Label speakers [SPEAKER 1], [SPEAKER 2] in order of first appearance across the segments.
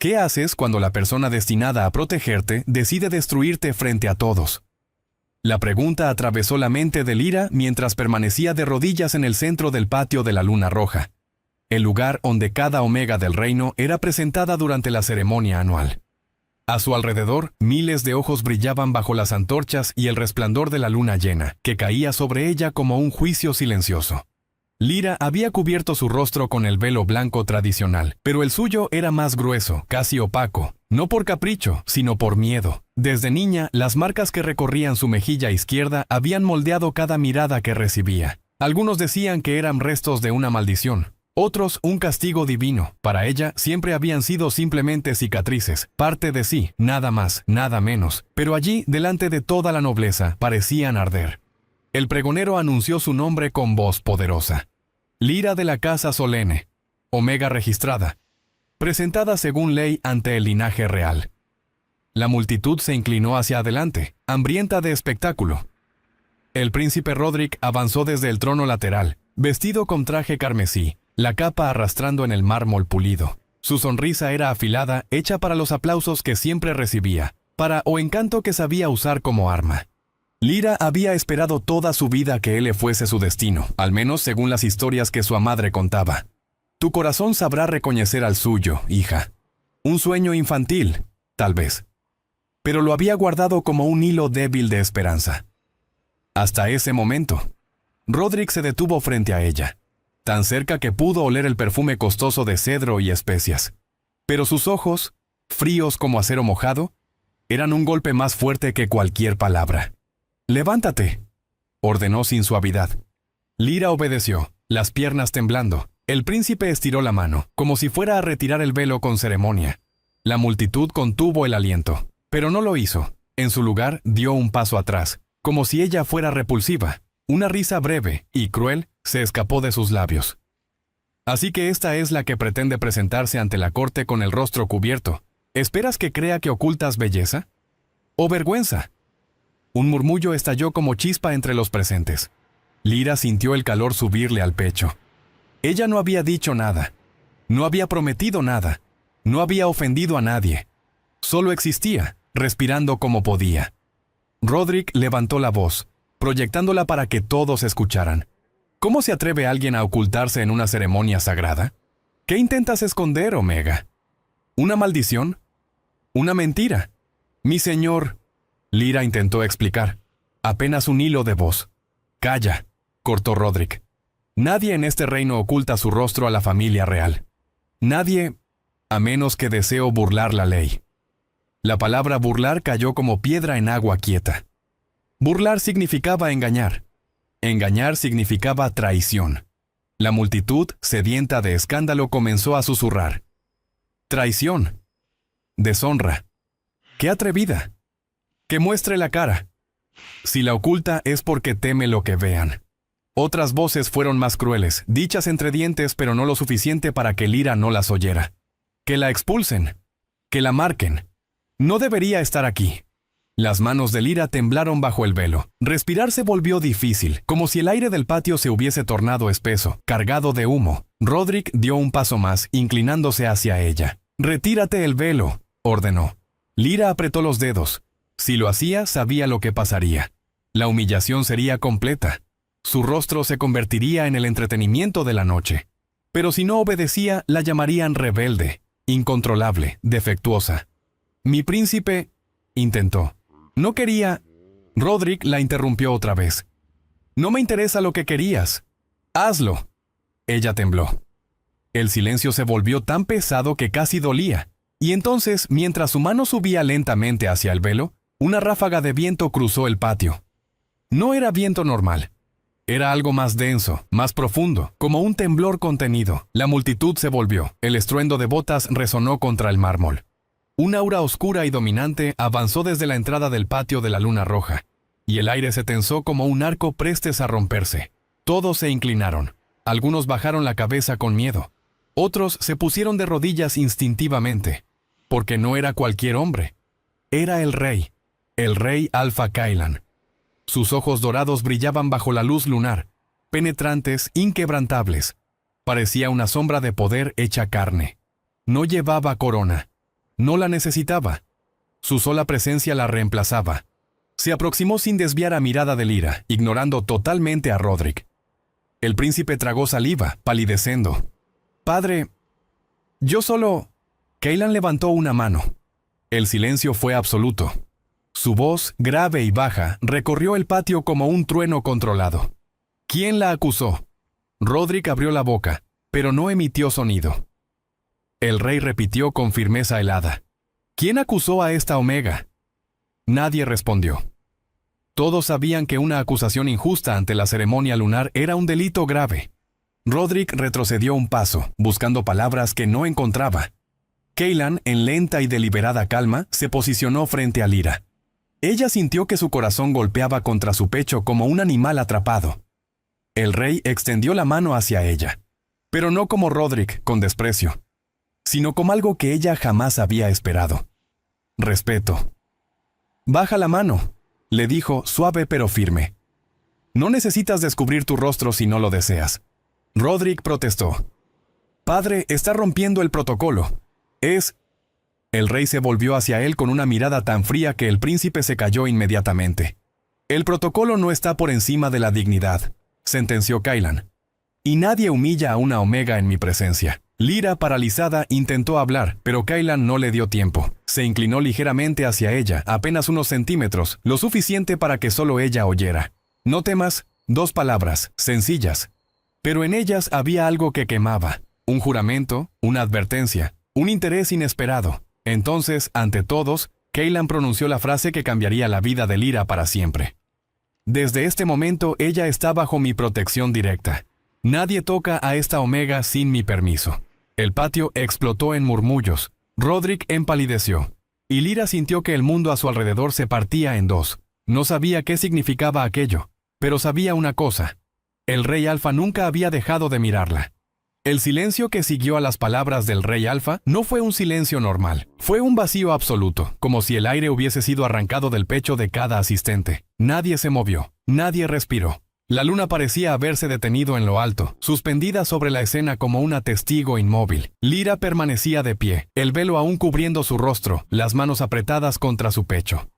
[SPEAKER 1] ¿Qué haces cuando la persona destinada a protegerte decide destruirte frente a todos? La pregunta atravesó la mente de Lyra mientras permanecía de rodillas en el centro del patio de la Luna Roja, el lugar donde cada omega del reino era presentada durante la ceremonia anual. A su alrededor, miles de ojos brillaban bajo las antorchas y el resplandor de la luna llena, que caía sobre ella como un juicio silencioso. Lyra había cubierto su rostro con el velo blanco tradicional, pero el suyo era más grueso, casi opaco, no por capricho, sino por miedo. Desde niña, las marcas que recorrían su mejilla izquierda habían moldeado cada mirada que recibía. Algunos decían que eran restos de una maldición, otros un castigo divino. Para ella siempre habían sido simplemente cicatrices, parte de sí, nada más, nada menos. Pero allí, delante de toda la nobleza, parecían arder. El pregonero anunció su nombre con voz poderosa. Lyra de la Casa Solene, Omega registrada, presentada según ley ante el linaje real. La multitud se inclinó hacia adelante, hambrienta de espectáculo. El príncipe Rodrik avanzó desde el trono lateral, vestido con traje carmesí, la capa arrastrando en el mármol pulido. Su sonrisa era afilada, hecha para los aplausos que siempre recibía, para o encanto que sabía usar como arma. Lyra había esperado toda su vida que él le fuese su destino, al menos según las historias que su madre contaba. Tu corazón sabrá reconocer al suyo, hija. Un sueño infantil, tal vez. Pero lo había guardado como un hilo débil de esperanza. Hasta ese momento, Rodrik se detuvo frente a ella, tan cerca que pudo oler el perfume costoso de cedro y especias. Pero sus ojos, fríos como acero mojado, eran un golpe más fuerte que cualquier palabra. «Levántate», ordenó sin suavidad. Lyra obedeció, las piernas temblando. El príncipe estiró la mano, como si fuera a retirar el velo con ceremonia. La multitud contuvo el aliento, pero no lo hizo. En su lugar, dio un paso atrás, como si ella fuera repulsiva. Una risa breve y cruel se escapó de sus labios. «Así que esta es la que pretende presentarse ante la corte con el rostro cubierto. ¿Esperas que crea que ocultas belleza? ¿O vergüenza?» Un murmullo estalló como chispa entre los presentes. Lyra sintió el calor subirle al pecho. Ella no había dicho nada. No había prometido nada. No había ofendido a nadie. Solo existía, respirando como podía. Rodrik levantó la voz, proyectándola para que todos escucharan. ¿Cómo se atreve alguien a ocultarse en una ceremonia sagrada? ¿Qué intentas esconder, Omega? ¿Una maldición? ¿Una mentira? Mi señor... Lyra intentó explicar. Apenas un hilo de voz. «Calla», cortó Rodrik. «Nadie en este reino oculta su rostro a la familia real. Nadie, a menos que desee burlar la ley». La palabra burlar cayó como piedra en agua quieta. Burlar significaba engañar. Engañar significaba traición. La multitud, sedienta de escándalo, comenzó a susurrar. «Traición. Deshonra. ¡Qué atrevida! Que muestre la cara. Si la oculta es porque teme lo que vean». Otras voces fueron más crueles, dichas entre dientes, pero no lo suficiente para que Lyra no las oyera. «Que la expulsen. Que la marquen. No debería estar aquí». Las manos de Lyra temblaron bajo el velo. Respirar se volvió difícil, como si el aire del patio se hubiese tornado espeso, cargado de humo. Rodrik dio un paso más, inclinándose hacia ella. «Retírate el velo», ordenó. Lyra apretó los dedos. Si lo hacía, sabía lo que pasaría. La humillación sería completa. Su rostro se convertiría en el entretenimiento de la noche. Pero si no obedecía, la llamarían rebelde, incontrolable, defectuosa. «Mi príncipe», intentó. «No quería...» Rodrik la interrumpió otra vez. «No me interesa lo que querías. Hazlo». Ella tembló. El silencio se volvió tan pesado que casi dolía. Y entonces, mientras su mano subía lentamente hacia el velo, una ráfaga de viento cruzó el patio. No era viento normal. Era algo más denso, más profundo, como un temblor contenido. La multitud se volvió. El estruendo de botas resonó contra el mármol. Un aura oscura y dominante avanzó desde la entrada del patio de la Luna Roja, y el aire se tensó como un arco prestes a romperse. Todos se inclinaron. Algunos bajaron la cabeza con miedo. Otros se pusieron de rodillas instintivamente, porque no era cualquier hombre. Era el rey Alpha Kailan. Sus ojos dorados brillaban bajo la luz lunar, penetrantes, inquebrantables. Parecía una sombra de poder hecha carne. No llevaba corona. No la necesitaba. Su sola presencia la reemplazaba. Se aproximó sin desviar la mirada de Lyra, ignorando totalmente a Rodrik. El príncipe tragó saliva, palideciendo. «Padre, yo solo...» Cailan levantó una mano. El silencio fue absoluto. Su voz, grave y baja, recorrió el patio como un trueno controlado. ¿Quién la acusó? Rodrik abrió la boca, pero no emitió sonido. El rey repitió con firmeza helada. ¿Quién acusó a esta Omega? Nadie respondió. Todos sabían que una acusación injusta ante la ceremonia lunar era un delito grave. Rodrik retrocedió un paso, buscando palabras que no encontraba. Cailan, en lenta y deliberada calma, se posicionó frente a Lyra. Ella sintió que su corazón golpeaba contra su pecho como un animal atrapado. El rey extendió la mano hacia ella, pero no como Rodrik, con desprecio, sino como algo que ella jamás había esperado. Respeto. «Baja la mano», le dijo, suave pero firme. «No necesitas descubrir tu rostro si no lo deseas». Rodrik protestó. «Padre, está rompiendo el protocolo. Es...» El rey se volvió hacia él con una mirada tan fría que el príncipe se cayó inmediatamente. «El protocolo no está por encima de la dignidad», sentenció Cailan. «Y nadie humilla a una Omega en mi presencia». Lyra, paralizada, intentó hablar, pero Cailan no le dio tiempo. Se inclinó ligeramente hacia ella, apenas unos centímetros, lo suficiente para que solo ella oyera. «No temas», 2 palabras, sencillas. Pero en ellas había algo que quemaba. Un juramento, una advertencia, un interés inesperado. Entonces, ante todos, Cailan pronunció la frase que cambiaría la vida de Lyra para siempre. «Desde este momento ella está bajo mi protección directa. Nadie toca a esta Omega sin mi permiso». El patio explotó en murmullos. Rodrik empalideció. Y Lyra sintió que el mundo a su alrededor se partía en dos. No sabía qué significaba aquello, pero sabía una cosa. El rey Alfa nunca había dejado de mirarla. El silencio que siguió a las palabras del rey Alfa no fue un silencio normal. Fue un vacío absoluto, como si el aire hubiese sido arrancado del pecho de cada asistente. Nadie se movió. Nadie respiró. La luna parecía haberse detenido en lo alto, suspendida sobre la escena como una testigo inmóvil. Lyra permanecía de pie, el velo aún cubriendo su rostro, las manos apretadas contra su pecho.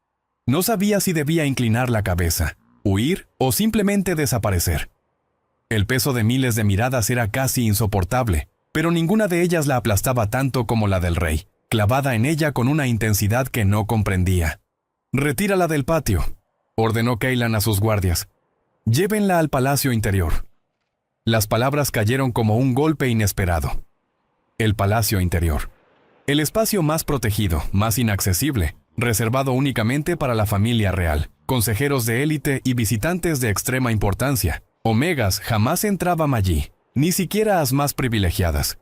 [SPEAKER 1] No sabía si debía inclinar la cabeza, huir o simplemente desaparecer. El peso de miles de miradas era casi insoportable, pero ninguna de ellas la aplastaba tanto como la del rey, clavada en ella con una intensidad que no comprendía. «Retírala del patio», ordenó Cailan a sus guardias. «Llévenla al palacio interior». Las palabras cayeron como un golpe inesperado. El palacio interior. El espacio más protegido, más inaccesible, reservado únicamente para la familia real, consejeros de élite y visitantes de extrema importancia. Omegas jamás entraban allí, ni siquiera las más privilegiadas.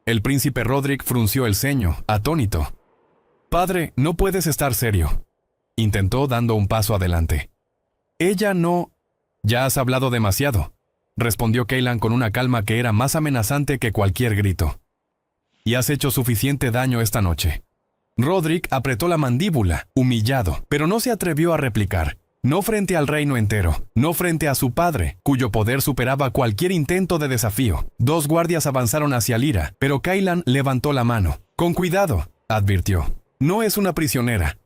[SPEAKER 1] El príncipe Rodrik frunció el ceño, atónito. «Padre, no puedes estar serio», intentó dando un paso adelante. «Ella no...» «Ya has hablado demasiado», respondió Cailan con una calma que era más amenazante que cualquier grito. «Y has hecho suficiente daño esta noche». Rodrik apretó la mandíbula, humillado, pero no se atrevió a replicar. No frente al reino entero, no frente a su padre, cuyo poder superaba cualquier intento de desafío. 2 guardias avanzaron hacia Lyra, pero Cailan levantó la mano. «Con cuidado», advirtió. «No es una prisionera».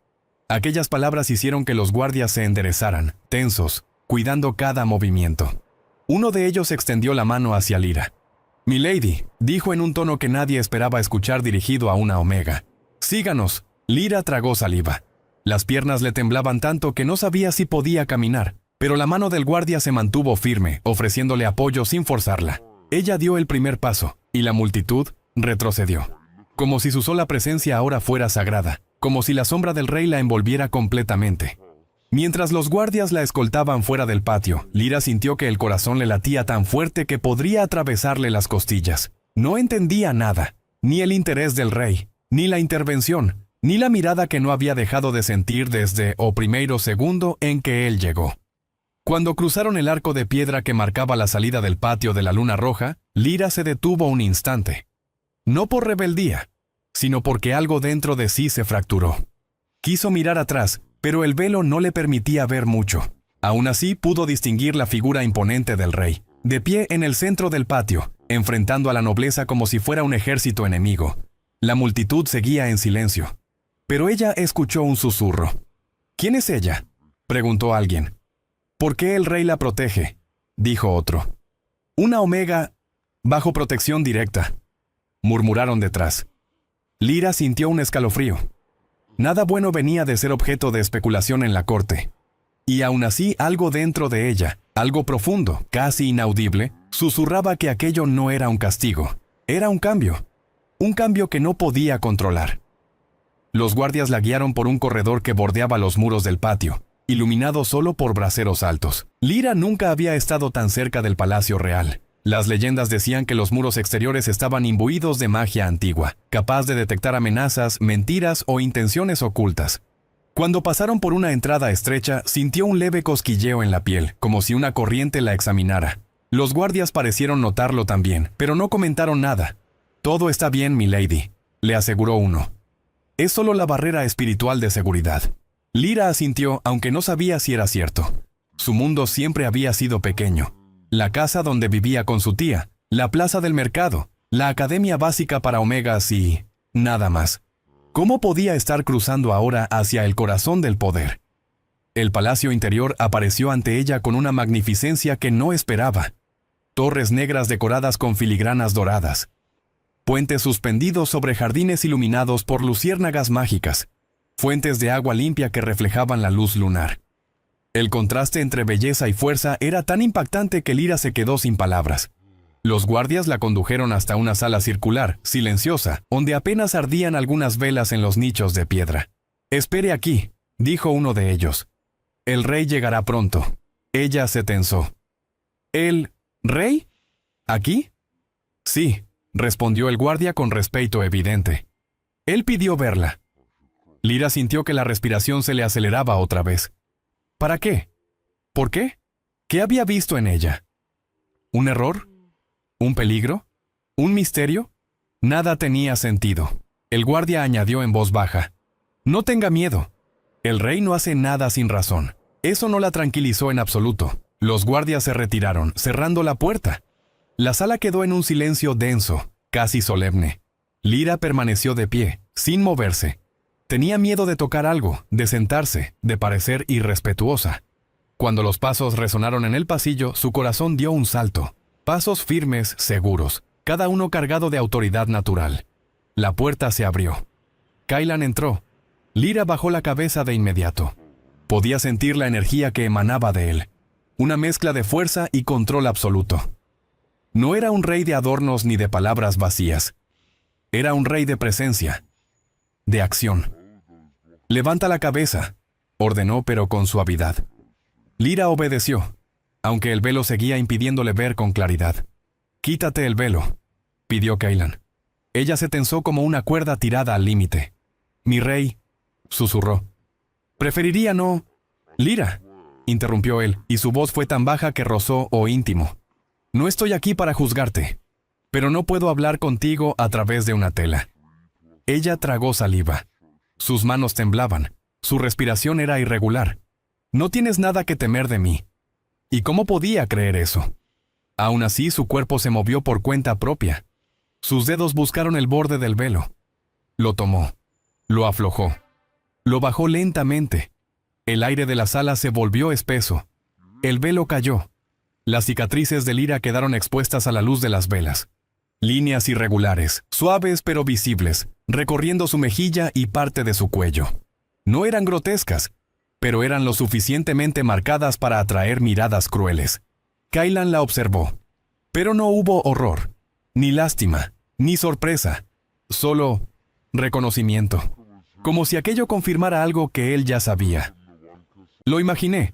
[SPEAKER 1] Aquellas palabras hicieron que los guardias se enderezaran, tensos, cuidando cada movimiento. Uno de ellos extendió la mano hacia Lyra. «Milady», dijo en un tono que nadie esperaba escuchar dirigido a una Omega. «Síganos». Lyra tragó saliva. Las piernas le temblaban tanto que no sabía si podía caminar, pero la mano del guardia se mantuvo firme, ofreciéndole apoyo sin forzarla. Ella dio el primer paso, y la multitud retrocedió. Como si su sola presencia ahora fuera sagrada, como si la sombra del rey la envolviera completamente. Mientras los guardias la escoltaban fuera del patio, Lyra sintió que el corazón le latía tan fuerte que podría atravesarle las costillas. No entendía nada, ni el interés del rey, ni la intervención, ni la mirada que no había dejado de sentir desde o primeiro segundo en que él llegó. Cuando cruzaron el arco de piedra que marcaba la salida del patio de la Luna Roja, Lyra se detuvo un instante. No por rebeldía, sino porque algo dentro de sí se fracturó. Quiso mirar atrás, pero el velo no le permitía ver mucho. Aún así pudo distinguir la figura imponente del rey, de pie en el centro del patio, enfrentando a la nobleza como si fuera un ejército enemigo. La multitud seguía en silencio. Pero ella escuchó un susurro. ¿Quién es ella?, preguntó alguien. ¿Por qué el rey la protege?, dijo otro. Una Omega bajo protección directa, murmuraron detrás. Lyra sintió un escalofrío. Nada bueno venía de ser objeto de especulación en la corte. Y aún así algo dentro de ella, algo profundo, casi inaudible, susurraba que aquello no era un castigo, era un cambio que no podía controlar. Los guardias la guiaron por un corredor que bordeaba los muros del patio, iluminado solo por braseros altos. Lyra nunca había estado tan cerca del palacio real. Las leyendas decían que los muros exteriores estaban imbuidos de magia antigua, capaz de detectar amenazas, mentiras o intenciones ocultas. Cuando pasaron por una entrada estrecha, sintió un leve cosquilleo en la piel, como si una corriente la examinara. Los guardias parecieron notarlo también, pero no comentaron nada. «Todo está bien, milady», le aseguró uno. «Es solo la barrera espiritual de seguridad». Lyra asintió, aunque no sabía si era cierto. Su mundo siempre había sido pequeño. La casa donde vivía con su tía, la plaza del mercado, la academia básica para Omegas y nada más. ¿Cómo podía estar cruzando ahora hacia el corazón del poder? El palacio interior apareció ante ella con una magnificencia que no esperaba. Torres negras decoradas con filigranas doradas. Puentes suspendidos sobre jardines iluminados por luciérnagas mágicas. Fuentes de agua limpia que reflejaban la luz lunar. El contraste entre belleza y fuerza era tan impactante que Lyra se quedó sin palabras. Los guardias la condujeron hasta una sala circular, silenciosa, donde apenas ardían algunas velas en los nichos de piedra. «Espere aquí», dijo uno de ellos. «El rey llegará pronto». Ella se tensó. «¿El rey? ¿Aquí?» «Sí», respondió el guardia con respeto evidente. Él pidió verla. Lyra sintió que la respiración se le aceleraba otra vez. ¿Para qué? ¿Por qué? ¿Qué había visto en ella? ¿Un error? ¿Un peligro? ¿Un misterio? Nada tenía sentido. El guardia añadió en voz baja. «No tenga miedo. El rey no hace nada sin razón». Eso no la tranquilizó en absoluto. Los guardias se retiraron, cerrando la puerta. La sala quedó en un silencio denso, casi solemne. Lyra permaneció de pie, sin moverse. Tenía miedo de tocar algo, de sentarse, de parecer irrespetuosa. Cuando los pasos resonaron en el pasillo, su corazón dio un salto. Pasos firmes, seguros, cada uno cargado de autoridad natural. La puerta se abrió. Kaylan entró. Lyra bajó la cabeza de inmediato. Podía sentir la energía que emanaba de él. Una mezcla de fuerza y control absoluto. No era un rey de adornos ni de palabras vacías. Era un rey de presencia, de acción. «Levanta la cabeza», ordenó pero con suavidad. Lyra obedeció, aunque el velo seguía impidiéndole ver con claridad. «Quítate el velo», pidió Kaylan. Ella se tensó como una cuerda tirada al límite. «Mi rey», susurró. «Preferiría no...» «Lyra», interrumpió él, y su voz fue tan baja que rozó o íntimo. «No estoy aquí para juzgarte, pero no puedo hablar contigo a través de una tela». Ella tragó saliva. Sus manos temblaban. Su respiración era irregular. «No tienes nada que temer de mí». ¿Y cómo podía creer eso? Aún así, su cuerpo se movió por cuenta propia. Sus dedos buscaron el borde del velo. Lo tomó. Lo aflojó. Lo bajó lentamente. El aire de la sala se volvió espeso. El velo cayó. Las cicatrices de Lyra quedaron expuestas a la luz de las velas. Líneas irregulares, suaves pero visibles, recorriendo su mejilla y parte de su cuello. No eran grotescas, pero eran lo suficientemente marcadas para atraer miradas crueles. Kaylan la observó. Pero no hubo horror, ni lástima, ni sorpresa, solo reconocimiento, como si aquello confirmara algo que él ya sabía. «Lo imaginé»,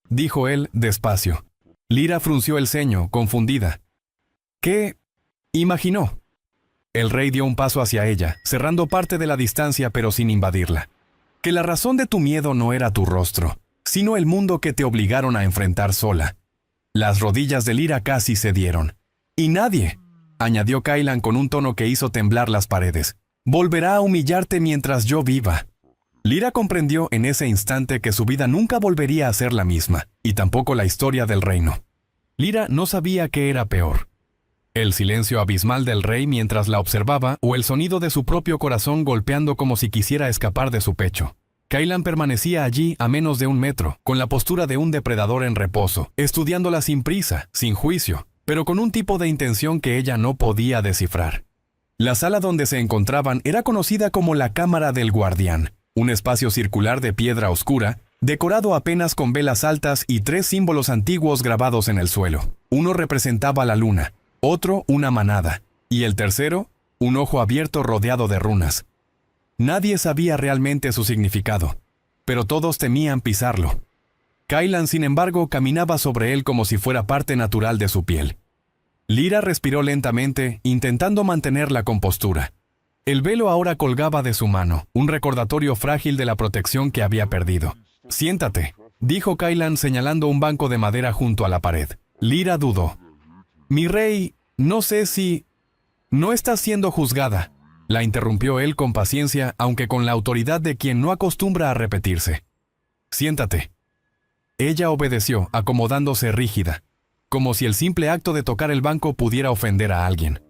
[SPEAKER 1] dijo él despacio. Lyra frunció el ceño, confundida. «¿Qué imaginó?» El rey dio un paso hacia ella, cerrando parte de la distancia pero sin invadirla. «Que la razón de tu miedo no era tu rostro, sino el mundo que te obligaron a enfrentar sola». Las rodillas de Lyra casi cedieron. «Y nadie», añadió Kaylan con un tono que hizo temblar las paredes, «volverá a humillarte mientras yo viva». Lyra comprendió en ese instante que su vida nunca volvería a ser la misma, y tampoco la historia del reino. Lyra no sabía qué era peor. El silencio abismal del rey mientras la observaba o el sonido de su propio corazón golpeando como si quisiera escapar de su pecho. Kaylan permanecía allí a menos de 1 metro, con la postura de un depredador en reposo, estudiándola sin prisa, sin juicio, pero con un tipo de intención que ella no podía descifrar. La sala donde se encontraban era conocida como la Cámara del Guardián, un espacio circular de piedra oscura, decorado apenas con velas altas y 3 símbolos antiguos grabados en el suelo. Uno representaba la luna, otro una manada, y el tercero, un ojo abierto rodeado de runas. Nadie sabía realmente su significado, pero todos temían pisarlo. Kaylan, sin embargo, caminaba sobre él como si fuera parte natural de su piel. Lyra respiró lentamente, intentando mantener la compostura. El velo ahora colgaba de su mano, un recordatorio frágil de la protección que había perdido. «Siéntate», dijo Kaylan señalando un banco de madera junto a la pared. Lyra dudó. «Mi rey, no sé si... No estás siendo juzgada», la interrumpió él con paciencia, aunque con la autoridad de quien no acostumbra a repetirse. «Siéntate». Ella obedeció, acomodándose rígida, como si el simple acto de tocar el banco pudiera ofender a alguien.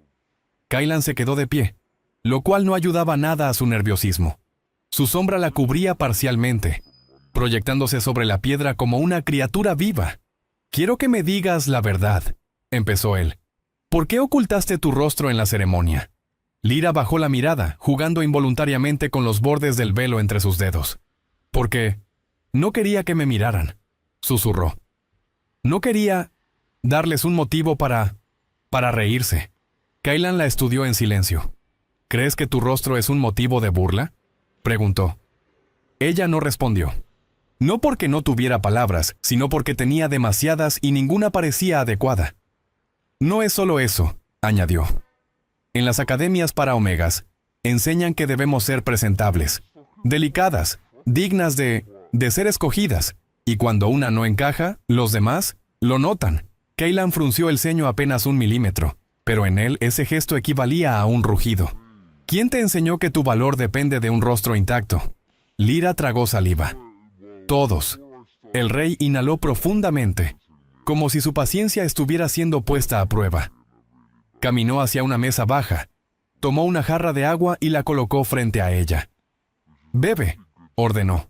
[SPEAKER 1] Kaylan se quedó de pie, lo cual no ayudaba nada a su nerviosismo. Su sombra la cubría parcialmente, proyectándose sobre la piedra como una criatura viva. «Quiero que me digas la verdad», empezó él. «¿Por qué ocultaste tu rostro en la ceremonia?» Lyra bajó la mirada, jugando involuntariamente con los bordes del velo entre sus dedos. «Porque no quería que me miraran», susurró. «No quería darles un motivo para reírse». Kaylan la estudió en silencio. «¿Crees que tu rostro es un motivo de burla?», preguntó. Ella no respondió. No porque no tuviera palabras, sino porque tenía demasiadas y ninguna parecía adecuada. «No es solo eso», añadió. «En las academias para omegas, enseñan que debemos ser presentables, delicadas, dignas de ser escogidas, y cuando una no encaja, los demás lo notan». Kaylan frunció el ceño apenas 1 milímetro, pero en él ese gesto equivalía a un rugido. «¿Quién te enseñó que tu valor depende de un rostro intacto?». Lyra tragó saliva. «Todos». El rey inhaló profundamente, como si su paciencia estuviera siendo puesta a prueba. Caminó hacia una mesa baja, tomó una jarra de agua y la colocó frente a ella. «Bebe», ordenó.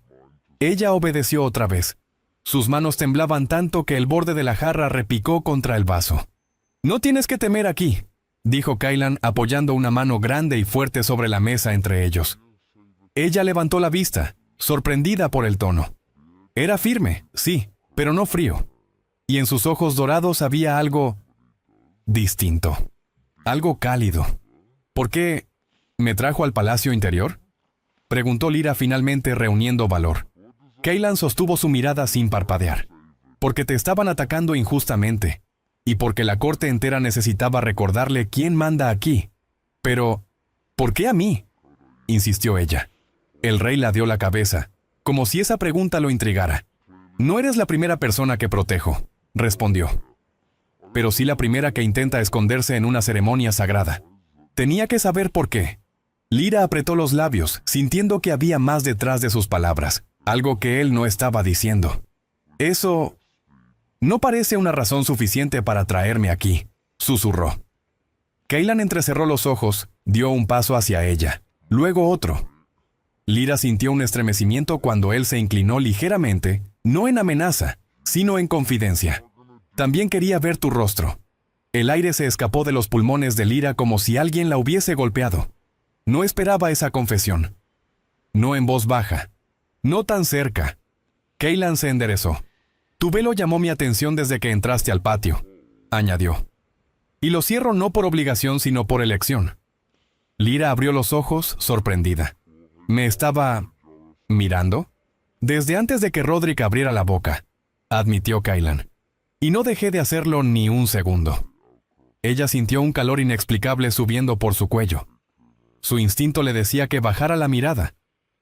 [SPEAKER 1] Ella obedeció otra vez. Sus manos temblaban tanto que el borde de la jarra repicó contra el vaso. «No tienes que temer aquí», dijo Kaylan apoyando una mano grande y fuerte sobre la mesa entre ellos. Ella levantó la vista, sorprendida por el tono. Era firme, sí, pero no frío. Y en sus ojos dorados había algo distinto, algo cálido. «¿Por qué me trajo al palacio interior?», preguntó Lyra finalmente reuniendo valor. Kaylan sostuvo su mirada sin parpadear. «Porque te estaban atacando injustamente, y porque la corte entera necesitaba recordarle quién manda aquí». «Pero, ¿por qué a mí?», insistió ella. El rey la dio la cabeza, como si esa pregunta lo intrigara. «No eres la primera persona que protejo», respondió. «Pero sí la primera que intenta esconderse en una ceremonia sagrada». Tenía que saber por qué. Lyra apretó los labios, sintiendo que había más detrás de sus palabras, algo que él no estaba diciendo. «Eso no parece una razón suficiente para traerme aquí», susurró. Kaylan entrecerró los ojos, dio un paso hacia ella, luego otro. Lyra sintió un estremecimiento cuando él se inclinó ligeramente, no en amenaza, sino en confidencia. «También quería ver tu rostro». El aire se escapó de los pulmones de Lyra como si alguien la hubiese golpeado. No esperaba esa confesión. No en voz baja. No tan cerca. Kaylan se enderezó. «Tu velo llamó mi atención desde que entraste al patio», añadió. «Y lo cierro no por obligación, sino por elección». Lyra abrió los ojos, sorprendida. «¿Me estaba mirando?» «Desde antes de que Rodrik abriera la boca», admitió Kaylan. «Y no dejé de hacerlo ni un segundo». Ella sintió un calor inexplicable subiendo por su cuello. Su instinto le decía que bajara la mirada,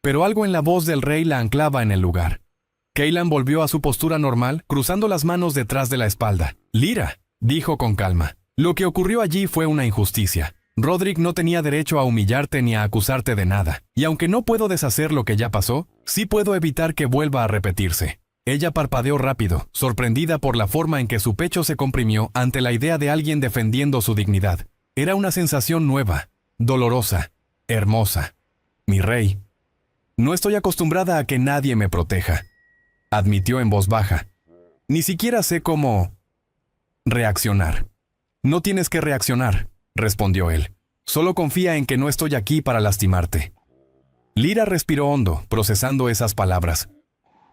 [SPEAKER 1] pero algo en la voz del rey la anclaba en el lugar. Kaylan volvió a su postura normal, cruzando las manos detrás de la espalda. «Lyra», dijo con calma, «lo que ocurrió allí fue una injusticia. Rodrik no tenía derecho a humillarte ni a acusarte de nada, y aunque no puedo deshacer lo que ya pasó, sí puedo evitar que vuelva a repetirse». Ella parpadeó rápido, sorprendida por la forma en que su pecho se comprimió ante la idea de alguien defendiendo su dignidad. Era una sensación nueva, dolorosa, hermosa. Mi rey. No estoy acostumbrada a que nadie me proteja, admitió en voz baja. Ni siquiera sé cómo reaccionar. No tienes que reaccionar, respondió él. Solo confía en que no estoy aquí para lastimarte. Lyra respiró hondo, procesando esas palabras.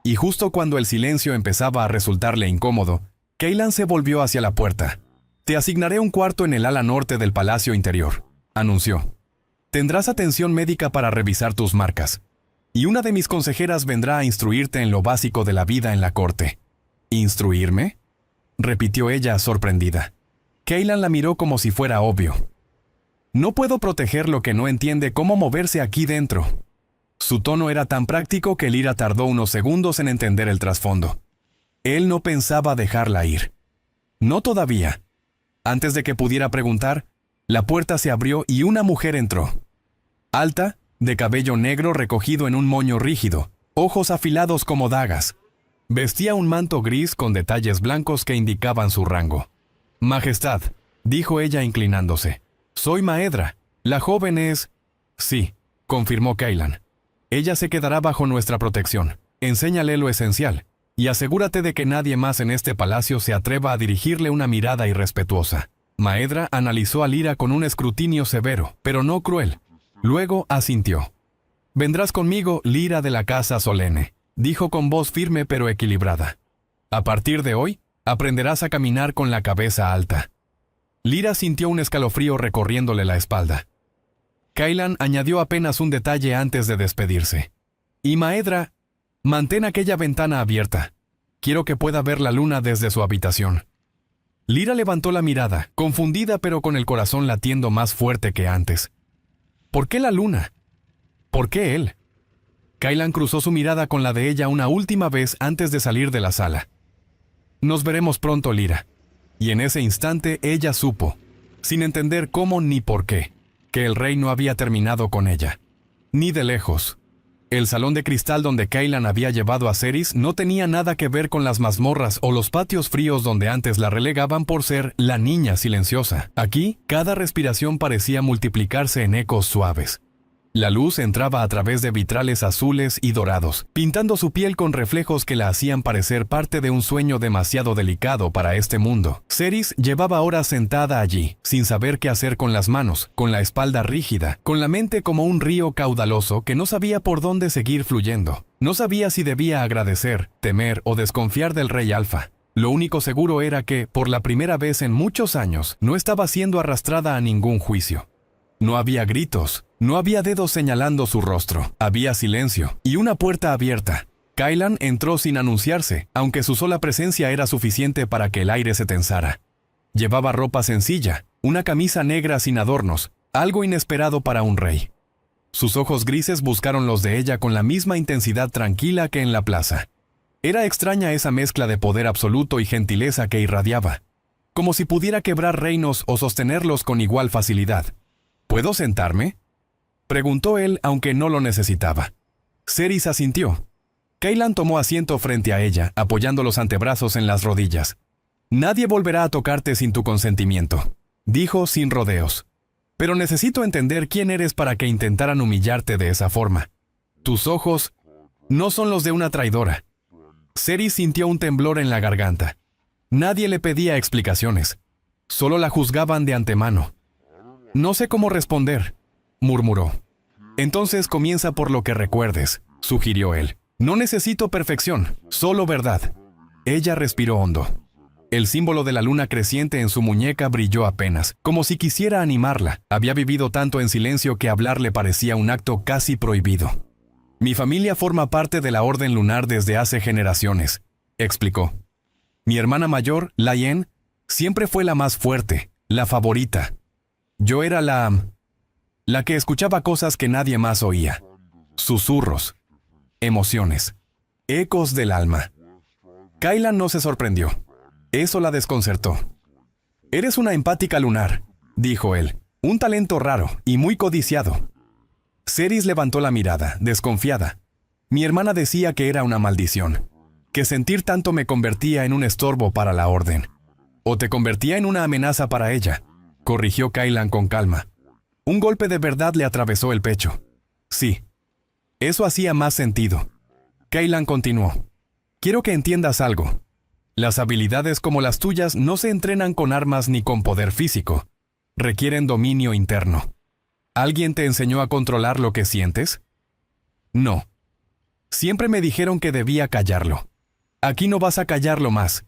[SPEAKER 1] Y justo cuando el silencio empezaba a resultarle incómodo, Cailan se volvió hacia la puerta. Te asignaré un cuarto en el ala norte del palacio interior, anunció. Tendrás atención médica para revisar tus marcas. Y una de mis consejeras vendrá a instruirte en lo básico de la vida en la corte. ¿Instruirme?, repitió ella sorprendida. Cailan la miró como si fuera obvio. No puedo proteger lo que no entiende cómo moverse aquí dentro. Su tono era tan práctico que Lyra tardó unos segundos en entender el trasfondo. Él no pensaba dejarla ir. No todavía. Antes de que pudiera preguntar, la puerta se abrió y una mujer entró. Alta, de cabello negro recogido en un moño rígido, ojos afilados como dagas. Vestía un manto gris con detalles blancos que indicaban su rango. Majestad, dijo ella inclinándose. Soy Maedra. La joven es... Sí, confirmó Cailan. Ella se quedará bajo nuestra protección. Enséñale lo esencial, y asegúrate de que nadie más en este palacio se atreva a dirigirle una mirada irrespetuosa. Maedra analizó a Lyra con un escrutinio severo, pero no cruel. Luego asintió. Vendrás conmigo, Lyra de la casa Solene, dijo con voz firme pero equilibrada. A partir de hoy, aprenderás a caminar con la cabeza alta. Lyra sintió un escalofrío recorriéndole la espalda. Cailan añadió apenas un detalle antes de despedirse. Y Maedra, mantén aquella ventana abierta. Quiero que pueda ver la luna desde su habitación. Lyra levantó la mirada, confundida pero con el corazón latiendo más fuerte que antes. ¿Por qué la luna? ¿Por qué él? Cailan cruzó su mirada con la de ella una última vez antes de salir de la sala. Nos veremos pronto, Lyra. Y en ese instante ella supo, sin entender cómo ni por qué, que el rey no había terminado con ella. Ni de lejos. El salón de cristal donde Cailan había llevado a Cerys no tenía nada que ver con las mazmorras o los patios fríos donde antes la relegaban por ser la niña silenciosa. Aquí, cada respiración parecía multiplicarse en ecos suaves. La luz entraba a través de vitrales azules y dorados, pintando su piel con reflejos que la hacían parecer parte de un sueño demasiado delicado para este mundo. Cerys llevaba horas sentada allí, sin saber qué hacer con las manos, con la espalda rígida, con la mente como un río caudaloso que no sabía por dónde seguir fluyendo. No sabía si debía agradecer, temer o desconfiar del rey Alfa. Lo único seguro era que, por la primera vez en muchos años, no estaba siendo arrastrada a ningún juicio. No había gritos, no había dedos señalando su rostro, había silencio y una puerta abierta. Cailan entró sin anunciarse, aunque su sola presencia era suficiente para que el aire se tensara. Llevaba ropa sencilla, una camisa negra sin adornos, algo inesperado para un rey. Sus ojos grises buscaron los de ella con la misma intensidad tranquila que en la plaza. Era extraña esa mezcla de poder absoluto y gentileza que irradiaba, como si pudiera quebrar reinos o sostenerlos con igual facilidad. ¿Puedo sentarme?, preguntó él, aunque no lo necesitaba. Cerys asintió. Cailan tomó asiento frente a ella, apoyando los antebrazos en las rodillas. Nadie volverá a tocarte sin tu consentimiento, dijo sin rodeos. Pero necesito entender quién eres para que intentaran humillarte de esa forma. Tus ojos no son los de una traidora. Cerys sintió un temblor en la garganta. Nadie le pedía explicaciones. Solo la juzgaban de antemano. No sé cómo responder, murmuró. Entonces comienza por lo que recuerdes, sugirió él. No necesito perfección, solo verdad. Ella respiró hondo. El símbolo de la luna creciente en su muñeca brilló apenas, como si quisiera animarla. Había vivido tanto en silencio que hablar le parecía un acto casi prohibido. Mi familia forma parte de la Orden Lunar desde hace generaciones, explicó. Mi hermana mayor, Laien, siempre fue la más fuerte, la favorita. Yo era la que escuchaba cosas que nadie más oía. Susurros, emociones, ecos del alma. Cailan no se sorprendió. Eso la desconcertó. Eres una empática lunar, dijo él. Un talento raro y muy codiciado. Cerys levantó la mirada, desconfiada. Mi hermana decía que era una maldición. que sentir tanto me convertía en un estorbo para la orden. O te convertía en una amenaza para ella, corrigió Kaylan con calma. Un golpe de verdad le atravesó el pecho. Sí. Eso hacía más sentido. Kaylan continuó. Quiero que entiendas algo. Las habilidades como las tuyas no se entrenan con armas ni con poder físico. Requieren dominio interno. ¿Alguien te enseñó a controlar lo que sientes? No. Siempre me dijeron que debía callarlo. Aquí no vas a callarlo más.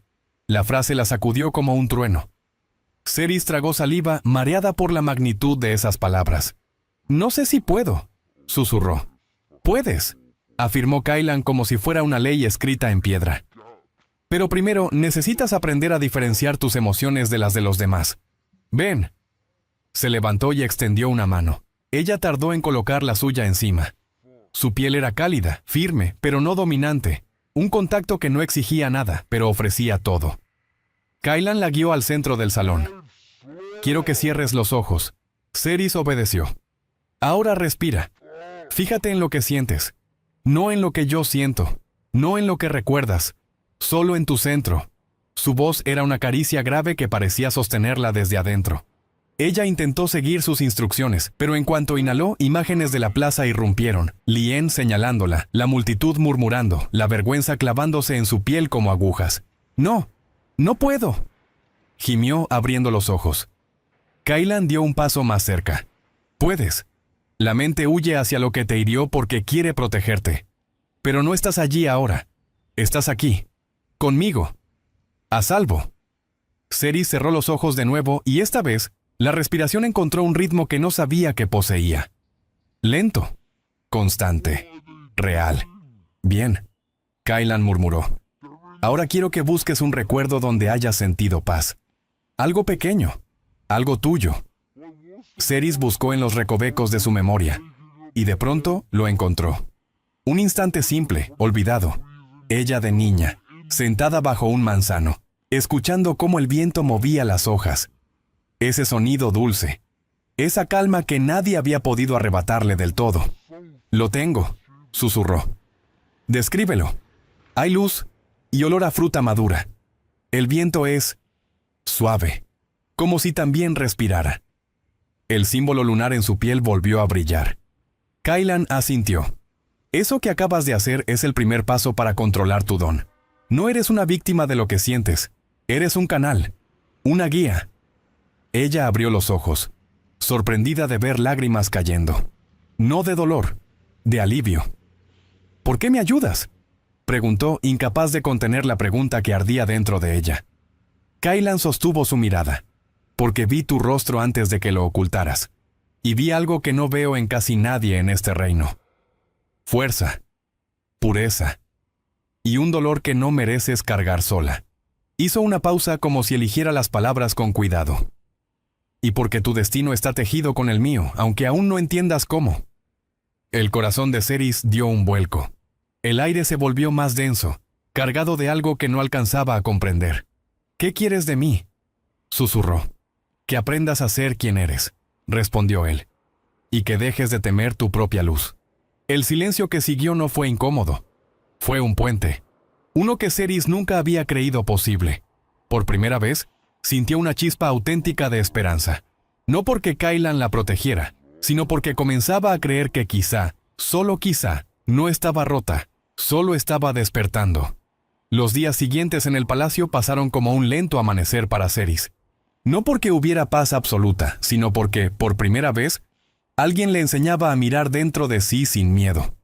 [SPEAKER 1] La frase la sacudió como un trueno. Cerys tragó saliva, mareada por la magnitud de esas palabras. No sé si puedo, susurró. Puedes, afirmó Kaylan como si fuera una ley escrita en piedra. Pero primero necesitas aprender a diferenciar tus emociones de las de los demás. Ven. Se levantó y extendió una mano. Ella tardó en colocar la suya encima. Su piel era cálida, firme, pero no dominante. Un contacto que no exigía nada, pero ofrecía todo. Kaylan la guió al centro del salón. Quiero que cierres los ojos. Cerys obedeció. Ahora respira. Fíjate en lo que sientes. No en lo que yo siento. No en lo que recuerdas. Solo en tu centro. Su voz era una caricia grave que parecía sostenerla desde adentro. Ella intentó seguir sus instrucciones, pero en cuanto inhaló, imágenes de la plaza irrumpieron. Lien señalándola, la multitud murmurando, la vergüenza clavándose en su piel como agujas. ¡No! ¡No puedo!, gimió abriendo los ojos. Kaylan dio un paso más cerca. Puedes. La mente huye hacia lo que te hirió porque quiere protegerte. Pero no estás allí ahora. Estás aquí. Conmigo. A salvo. Cerys cerró los ojos de nuevo y esta vez, la respiración encontró un ritmo que no sabía que poseía. Lento. Constante. Real. Bien. Kaylan murmuró. Ahora quiero que busques un recuerdo donde hayas sentido paz. Algo pequeño. Algo tuyo. Cerys buscó en los recovecos de su memoria. Y de pronto lo encontró. Un instante simple, olvidado. Ella de niña, sentada bajo un manzano, escuchando cómo el viento movía las hojas. Ese sonido dulce. Esa calma que nadie había podido arrebatarle del todo. Lo tengo, susurró. Descríbelo. Hay luz y olor a fruta madura. El viento es suave, como si también respirara. El símbolo lunar en su piel volvió a brillar. Kaylan asintió. Eso que acabas de hacer es el primer paso para controlar tu don. No eres una víctima de lo que sientes. Eres un canal, una guía. Ella abrió los ojos, sorprendida de ver lágrimas cayendo. No de dolor, de alivio. ¿Por qué me ayudas?, preguntó, incapaz de contener la pregunta que ardía dentro de ella. Kaylan sostuvo su mirada. Porque vi tu rostro antes de que lo ocultaras. Y vi algo que no veo en casi nadie en este reino. Fuerza, pureza, y un dolor que no mereces cargar sola. Hizo una pausa como si eligiera las palabras con cuidado. Y porque tu destino está tejido con el mío, aunque aún no entiendas cómo. El corazón de Cerys dio un vuelco. El aire se volvió más denso, cargado de algo que no alcanzaba a comprender. ¿Qué quieres de mí?, susurró. Que aprendas a ser quien eres, respondió él. Y que dejes de temer tu propia luz. El silencio que siguió no fue incómodo. Fue un puente. Uno que Cerys nunca había creído posible. Por primera vez, sintió una chispa auténtica de esperanza. No porque Kaylan la protegiera, sino porque comenzaba a creer que quizá, solo quizá, no estaba rota, solo estaba despertando. Los días siguientes en el palacio pasaron como un lento amanecer para Cerys. No porque hubiera paz absoluta, sino porque, por primera vez, alguien le enseñaba a mirar dentro de sí sin miedo.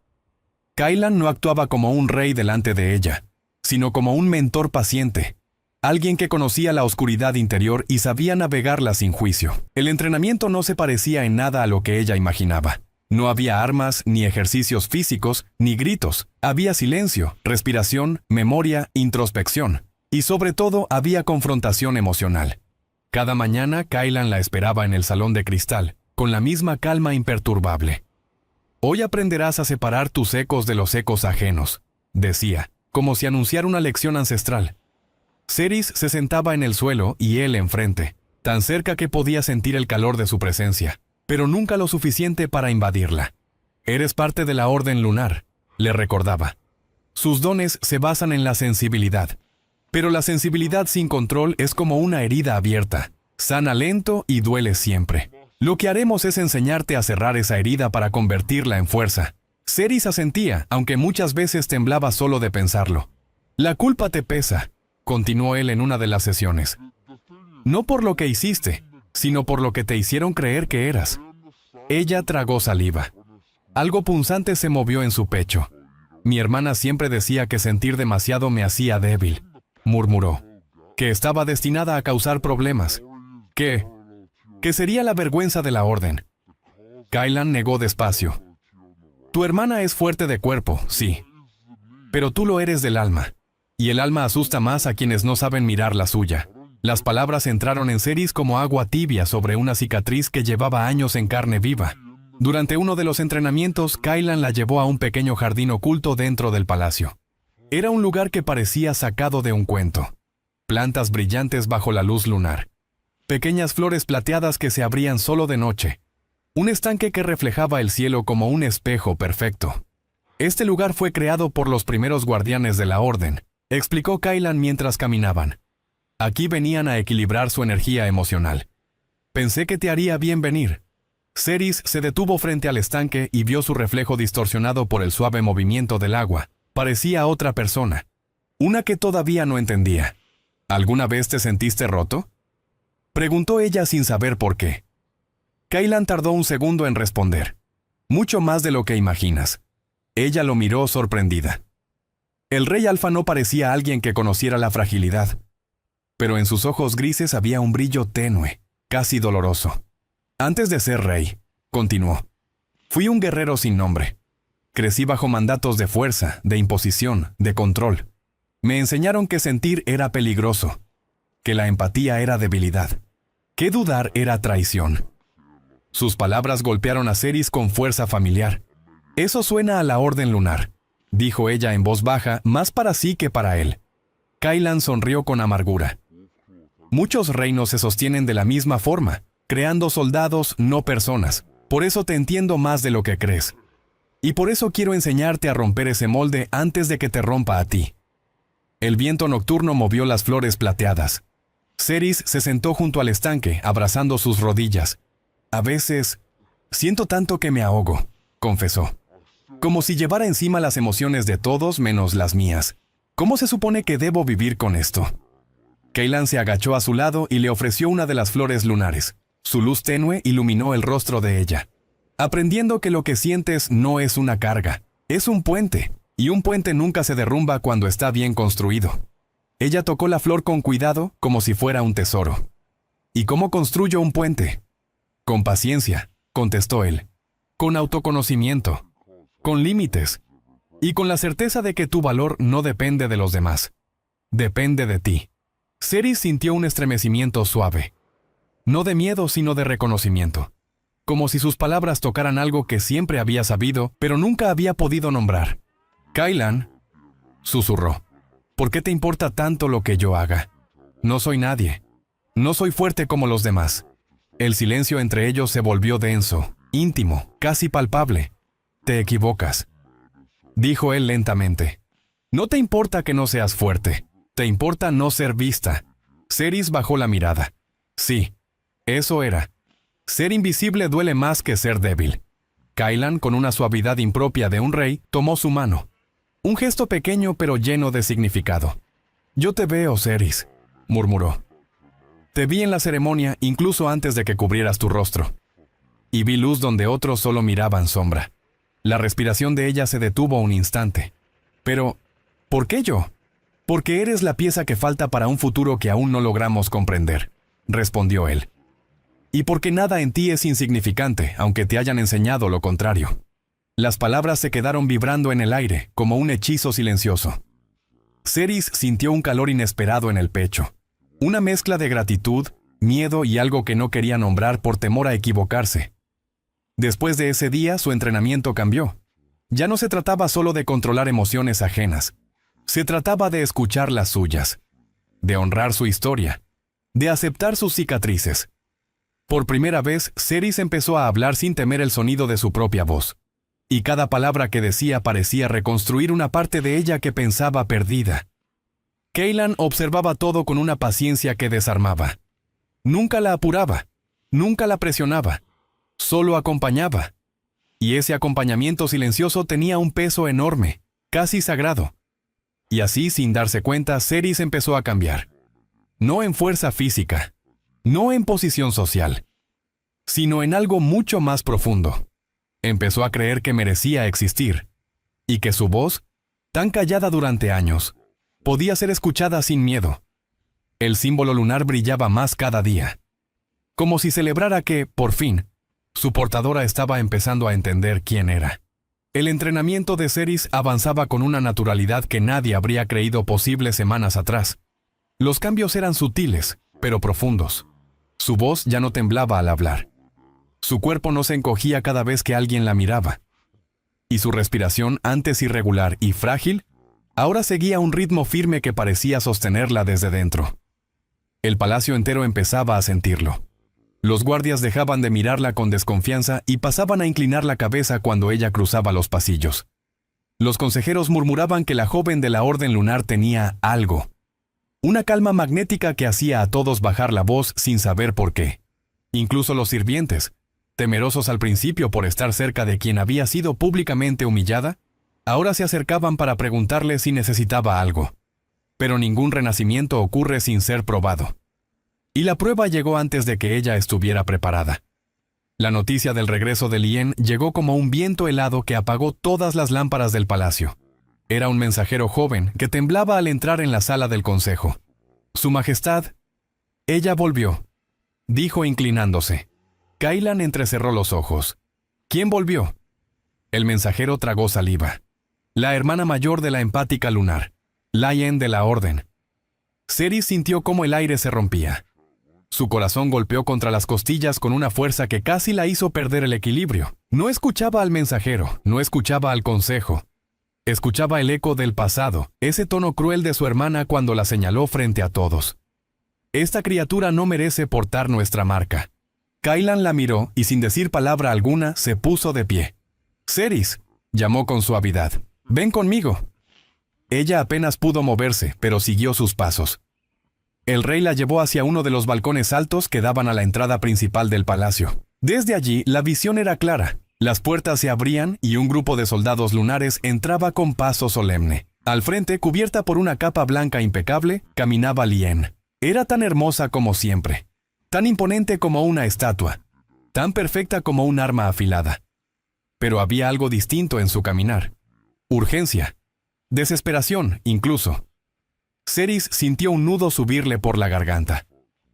[SPEAKER 1] Kaylan no actuaba como un rey delante de ella, sino como un mentor paciente, alguien que conocía la oscuridad interior y sabía navegarla sin juicio. El entrenamiento no se parecía en nada a lo que ella imaginaba. No había armas, ni ejercicios físicos, ni gritos. Había silencio, respiración, memoria, introspección. Y sobre todo había confrontación emocional. Cada mañana Kaylan la esperaba en el salón de cristal, con la misma calma imperturbable. Hoy aprenderás a separar tus ecos de los ecos ajenos, decía, como si anunciara una lección ancestral. Cerys se sentaba en el suelo y él enfrente, tan cerca que podía sentir el calor de su presencia, pero nunca lo suficiente para invadirla. Eres parte de la Orden Lunar, le recordaba. Sus dones se basan en la sensibilidad. Pero la sensibilidad sin control es como una herida abierta. Sana lento y duele siempre. Lo que haremos es enseñarte a cerrar esa herida para convertirla en fuerza. Ceres asentía, aunque muchas veces temblaba solo de pensarlo. La culpa te pesa, continuó él en una de las sesiones. No por lo que hiciste, sino por lo que te hicieron creer que eras. Ella tragó saliva. Algo punzante se movió en su pecho. Mi hermana siempre decía que sentir demasiado me hacía débil, murmuró. Que estaba destinada a causar problemas. Que sería la vergüenza de la orden. Kylan negó despacio. Tu hermana es fuerte de cuerpo, sí. Pero tú lo eres del alma. Y el alma asusta más a quienes no saben mirar la suya. Las palabras entraron en Ceres como agua tibia sobre una cicatriz que llevaba años en carne viva. Durante uno de los entrenamientos, Kylan la llevó a un pequeño jardín oculto dentro del palacio. Era un lugar que parecía sacado de un cuento. Plantas brillantes bajo la luz lunar. Pequeñas flores plateadas que se abrían solo de noche. Un estanque que reflejaba el cielo como un espejo perfecto. Este lugar fue creado por los primeros guardianes de la orden, explicó Kylan mientras caminaban. Aquí venían a equilibrar su energía emocional. Pensé que te haría bien venir. Ceres se detuvo frente al estanque y vio su reflejo distorsionado por el suave movimiento del agua. Parecía otra persona. Una que todavía no entendía. ¿Alguna vez te sentiste roto?, preguntó ella sin saber por qué. Kylan tardó un segundo en responder. Mucho más de lo que imaginas. Ella lo miró sorprendida. El rey alfa no parecía alguien que conociera la fragilidad. Pero en sus ojos grises había un brillo tenue, casi doloroso. Antes de ser rey, continuó, fui un guerrero sin nombre. Crecí bajo mandatos de fuerza, de imposición, de control. Me enseñaron que sentir era peligroso, que la empatía era debilidad, que dudar era traición. Sus palabras golpearon a Ceres con fuerza familiar. Eso suena a la orden lunar, dijo ella en voz baja, más para sí que para él. Kylan sonrió con amargura. Muchos reinos se sostienen de la misma forma, creando soldados, no personas. Por eso te entiendo más de lo que crees. Y por eso quiero enseñarte a romper ese molde antes de que te rompa a ti. El viento nocturno movió las flores plateadas. Ceres se sentó junto al estanque, abrazando sus rodillas. A veces, siento tanto que me ahogo, confesó. Como si llevara encima las emociones de todos menos las mías. ¿Cómo se supone que debo vivir con esto? Kylan se agachó a su lado y le ofreció una de las flores lunares. Su luz tenue iluminó el rostro de ella. Aprendiendo que lo que sientes no es una carga, es un puente, y un puente nunca se derrumba cuando está bien construido. Ella tocó la flor con cuidado, como si fuera un tesoro. ¿Y cómo construyo un puente? Con paciencia, contestó él. Con autoconocimiento, con límites, y con la certeza de que tu valor no depende de los demás. Depende de ti. Ceres sintió un estremecimiento suave. No de miedo, sino de reconocimiento. Como si sus palabras tocaran algo que siempre había sabido, pero nunca había podido nombrar. Kylan, susurró. ¿Por qué te importa tanto lo que yo haga? No soy nadie. No soy fuerte como los demás. El silencio entre ellos se volvió denso, íntimo, casi palpable. Te equivocas, dijo él lentamente. No te importa que no seas fuerte. Te importa no ser vista. Ceres bajó la mirada. Sí, eso era. Ser invisible duele más que ser débil. Kylan, con una suavidad impropia de un rey, tomó su mano. Un gesto pequeño pero lleno de significado. Yo te veo, Ceres, murmuró. Te vi en la ceremonia incluso antes de que cubrieras tu rostro. Y vi luz donde otros solo miraban sombra. La respiración de ella se detuvo un instante. Pero, ¿por qué yo? Porque eres la pieza que falta para un futuro que aún no logramos comprender, respondió él. Y porque nada en ti es insignificante, aunque te hayan enseñado lo contrario. Las palabras se quedaron vibrando en el aire, como un hechizo silencioso. Ceres sintió un calor inesperado en el pecho. Una mezcla de gratitud, miedo y algo que no quería nombrar por temor a equivocarse. Después de ese día, su entrenamiento cambió. Ya no se trataba solo de controlar emociones ajenas. Se trataba de escuchar las suyas, de honrar su historia, de aceptar sus cicatrices. Por primera vez, Ceres empezó a hablar sin temer el sonido de su propia voz. y cada palabra que decía parecía reconstruir una parte de ella que pensaba perdida. Cailan observaba todo con una paciencia que desarmaba. Nunca la apuraba, nunca la presionaba, solo acompañaba. Y ese acompañamiento silencioso tenía un peso enorme, casi sagrado. Y así, sin darse cuenta, Cerys empezó a cambiar. No en fuerza física, no en posición social, sino en algo mucho más profundo. Empezó a creer que merecía existir, y que su voz, tan callada durante años, podía ser escuchada sin miedo. El símbolo lunar brillaba más cada día, como si celebrara que, por fin, su portadora estaba empezando a entender quién era. El entrenamiento de Cerys avanzaba con una naturalidad que nadie habría creído posible semanas atrás. Los cambios eran sutiles, pero profundos. Su voz ya no temblaba al hablar. Su cuerpo no se encogía cada vez que alguien la miraba. Y su respiración, antes irregular y frágil, ahora seguía un ritmo firme que parecía sostenerla desde dentro. El palacio entero empezaba a sentirlo. Los guardias dejaban de mirarla con desconfianza y pasaban a inclinar la cabeza cuando ella cruzaba los pasillos. Los consejeros murmuraban que la joven de la Orden Lunar tenía algo. Una calma magnética que hacía a todos bajar la voz sin saber por qué. Incluso los sirvientes, temerosos al principio por estar cerca de quien había sido públicamente humillada, ahora se acercaban para preguntarle si necesitaba algo. Pero ningún renacimiento ocurre sin ser probado. Y la prueba llegó antes de que ella estuviera preparada. La noticia del regreso de Lien llegó como un viento helado que apagó todas las lámparas del palacio. Era un mensajero joven que temblaba al entrar en la sala del consejo. Su Majestad. Ella volvió, dijo inclinándose. Cailan entrecerró los ojos. ¿Quién volvió? El mensajero tragó saliva. La hermana mayor de la empática lunar, Lien de la Orden. Cerys sintió cómo el aire se rompía. Su corazón golpeó contra las costillas con una fuerza que casi la hizo perder el equilibrio. No escuchaba al mensajero, no escuchaba al consejo. Escuchaba el eco del pasado, ese tono cruel de su hermana cuando la señaló frente a todos. Esta criatura no merece portar nuestra marca. Cailan la miró y sin decir palabra alguna se puso de pie. «Cerys», llamó con suavidad, «ven conmigo». Ella apenas pudo moverse, pero siguió sus pasos. El rey la llevó hacia uno de los balcones altos que daban a la entrada principal del palacio. Desde allí, la visión era clara. Las puertas se abrían y un grupo de soldados lunares entraba con paso solemne. Al frente, cubierta por una capa blanca impecable, caminaba Lien. Era tan hermosa como siempre, tan imponente como una estatua, tan perfecta como un arma afilada. Pero había algo distinto en su caminar. Urgencia. Desesperación, incluso. Cerys sintió un nudo subirle por la garganta.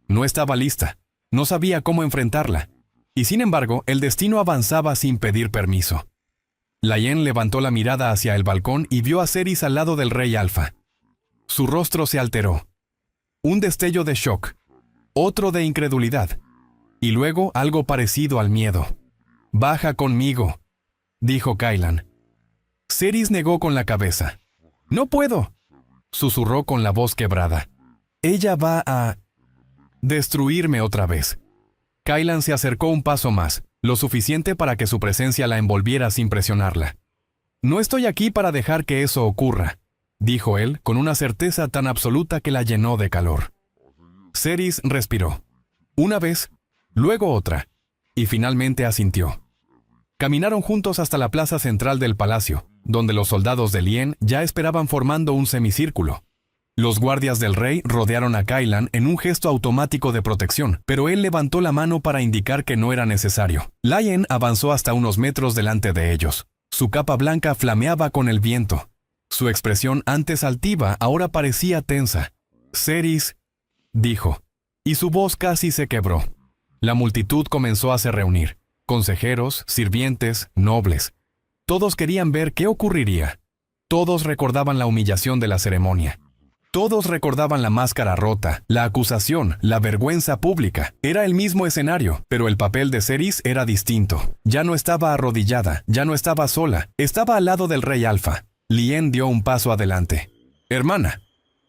[SPEAKER 1] No estaba lista, no sabía cómo enfrentarla, y sin embargo, el destino avanzaba sin pedir permiso. Lien levantó la mirada hacia el balcón y vio a Cerys al lado del rey Alfa. Su rostro se alteró. Un destello de shock, otro de incredulidad, y luego algo parecido al miedo. «Baja conmigo», dijo Cailan. Cerys negó con la cabeza. «No puedo», susurró con la voz quebrada. «Ella va a destruirme otra vez». Cailan se acercó un paso más, lo suficiente para que su presencia la envolviera sin presionarla. «No estoy aquí para dejar que eso ocurra», dijo él con una certeza tan absoluta que la llenó de calor. Cerys respiró. Una vez, luego otra, y finalmente asintió. Caminaron juntos hasta la plaza central del palacio, donde los soldados de Lien ya esperaban formando un semicírculo. Los guardias del rey rodearon a Cailan en un gesto automático de protección, pero él levantó la mano para indicar que no era necesario. Lien avanzó hasta unos metros delante de ellos. Su capa blanca flameaba con el viento. Su expresión antes altiva ahora parecía tensa. «Cerys», dijo, y su voz casi se quebró. La multitud comenzó a se reunir. Consejeros, sirvientes, nobles. Todos querían ver qué ocurriría. Todos recordaban la humillación de la ceremonia. Todos recordaban la máscara rota, la acusación, la vergüenza pública. Era el mismo escenario, pero el papel de Cerys era distinto. Ya no estaba arrodillada, ya no estaba sola, estaba al lado del rey Alfa. Lien dio un paso adelante. «Hermana,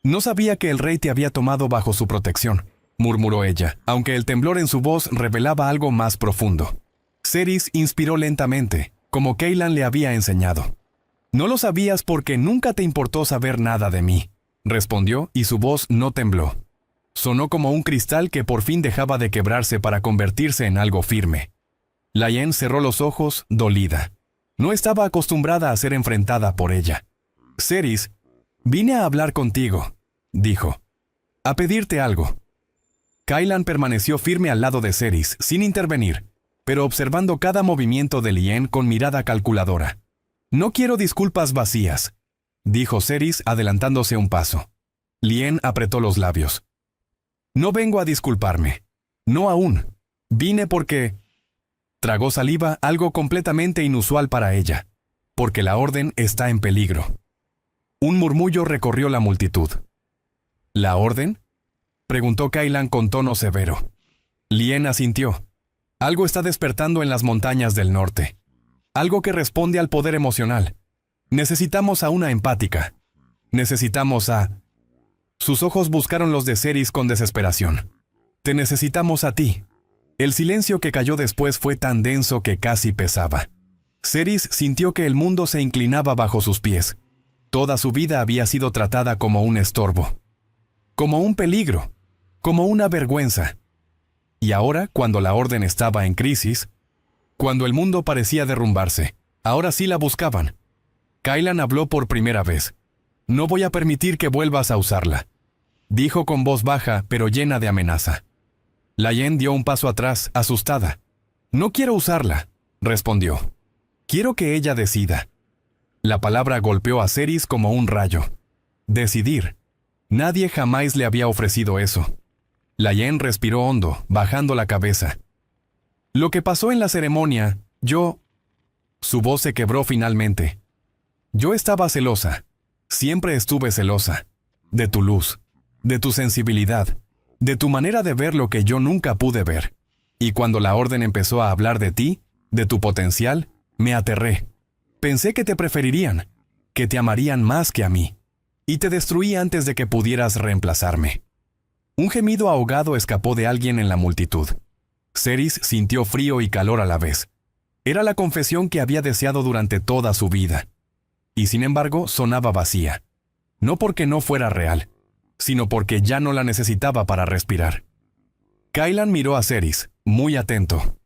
[SPEAKER 1] no sabía que el rey te había tomado bajo su protección», murmuró ella, aunque el temblor en su voz revelaba algo más profundo. Cerys inspiró lentamente, como Kaylan le había enseñado. «No lo sabías porque nunca te importó saber nada de mí», respondió, y su voz no tembló. Sonó como un cristal que por fin dejaba de quebrarse para convertirse en algo firme. Liane cerró los ojos, dolida. No estaba acostumbrada a ser enfrentada por ella. «Cerys, vine a hablar contigo», dijo. «A pedirte algo». Kaylan permaneció firme al lado de Cerys, sin intervenir, pero observando cada movimiento de Liane con mirada calculadora. «Noquiero disculpas vacías», dijo Cerys adelantándose un paso. Liane apretó los labios. «No vengo a disculparme. No aún. Vine porque...» Tragó saliva, algo completamente inusual para ella. «Porque la orden está en peligro». Un murmullo recorrió la multitud. «¿La orden?», preguntó Kaylan con tono severo. Liane asintió. «Algo está despertando en las montañas del norte. Algo que responde al poder emocional. Necesitamos a una empática. Necesitamos a...» Sus ojos buscaron los de Cerys con desesperación. «Te necesitamos a ti». El silencio que cayó después fue tan denso que casi pesaba. Cerys sintió que el mundo se inclinaba bajo sus pies. Toda su vida había sido tratada como un estorbo, como un peligro, como una vergüenza. Y ahora, cuando la orden estaba en crisis, cuando el mundo parecía derrumbarse, ahora sí la buscaban. Kaylan habló por primera vez. «No voy a permitir que vuelvas a usarla», dijo con voz baja pero llena de amenaza. Liane dio un paso atrás, asustada. «No quiero usarla», respondió. «Quiero que ella decida». La palabra golpeó a Cerys como un rayo. Decidir. Nadie jamás le había ofrecido eso. Liane respiró hondo, bajando la cabeza. «Lo que pasó en la ceremonia, yo...» Su voz se quebró finalmente. «Yo estaba celosa. Siempre estuve celosa. De tu luz, de tu sensibilidad, de tu manera de ver lo que yo nunca pude ver. Y cuando la orden empezó a hablar de ti, de tu potencial, me aterré. Pensé que te preferirían, que te amarían más que a mí. Y te destruí antes de que pudieras reemplazarme». Un gemido ahogado escapó de alguien en la multitud. Cerys sintió frío y calor a la vez. Era la confesión que había deseado durante toda su vida. Y sin embargo, sonaba vacía. No porque no fuera real, sino porque ya no la necesitaba para respirar. Kaylan miró a Cerys, muy atento.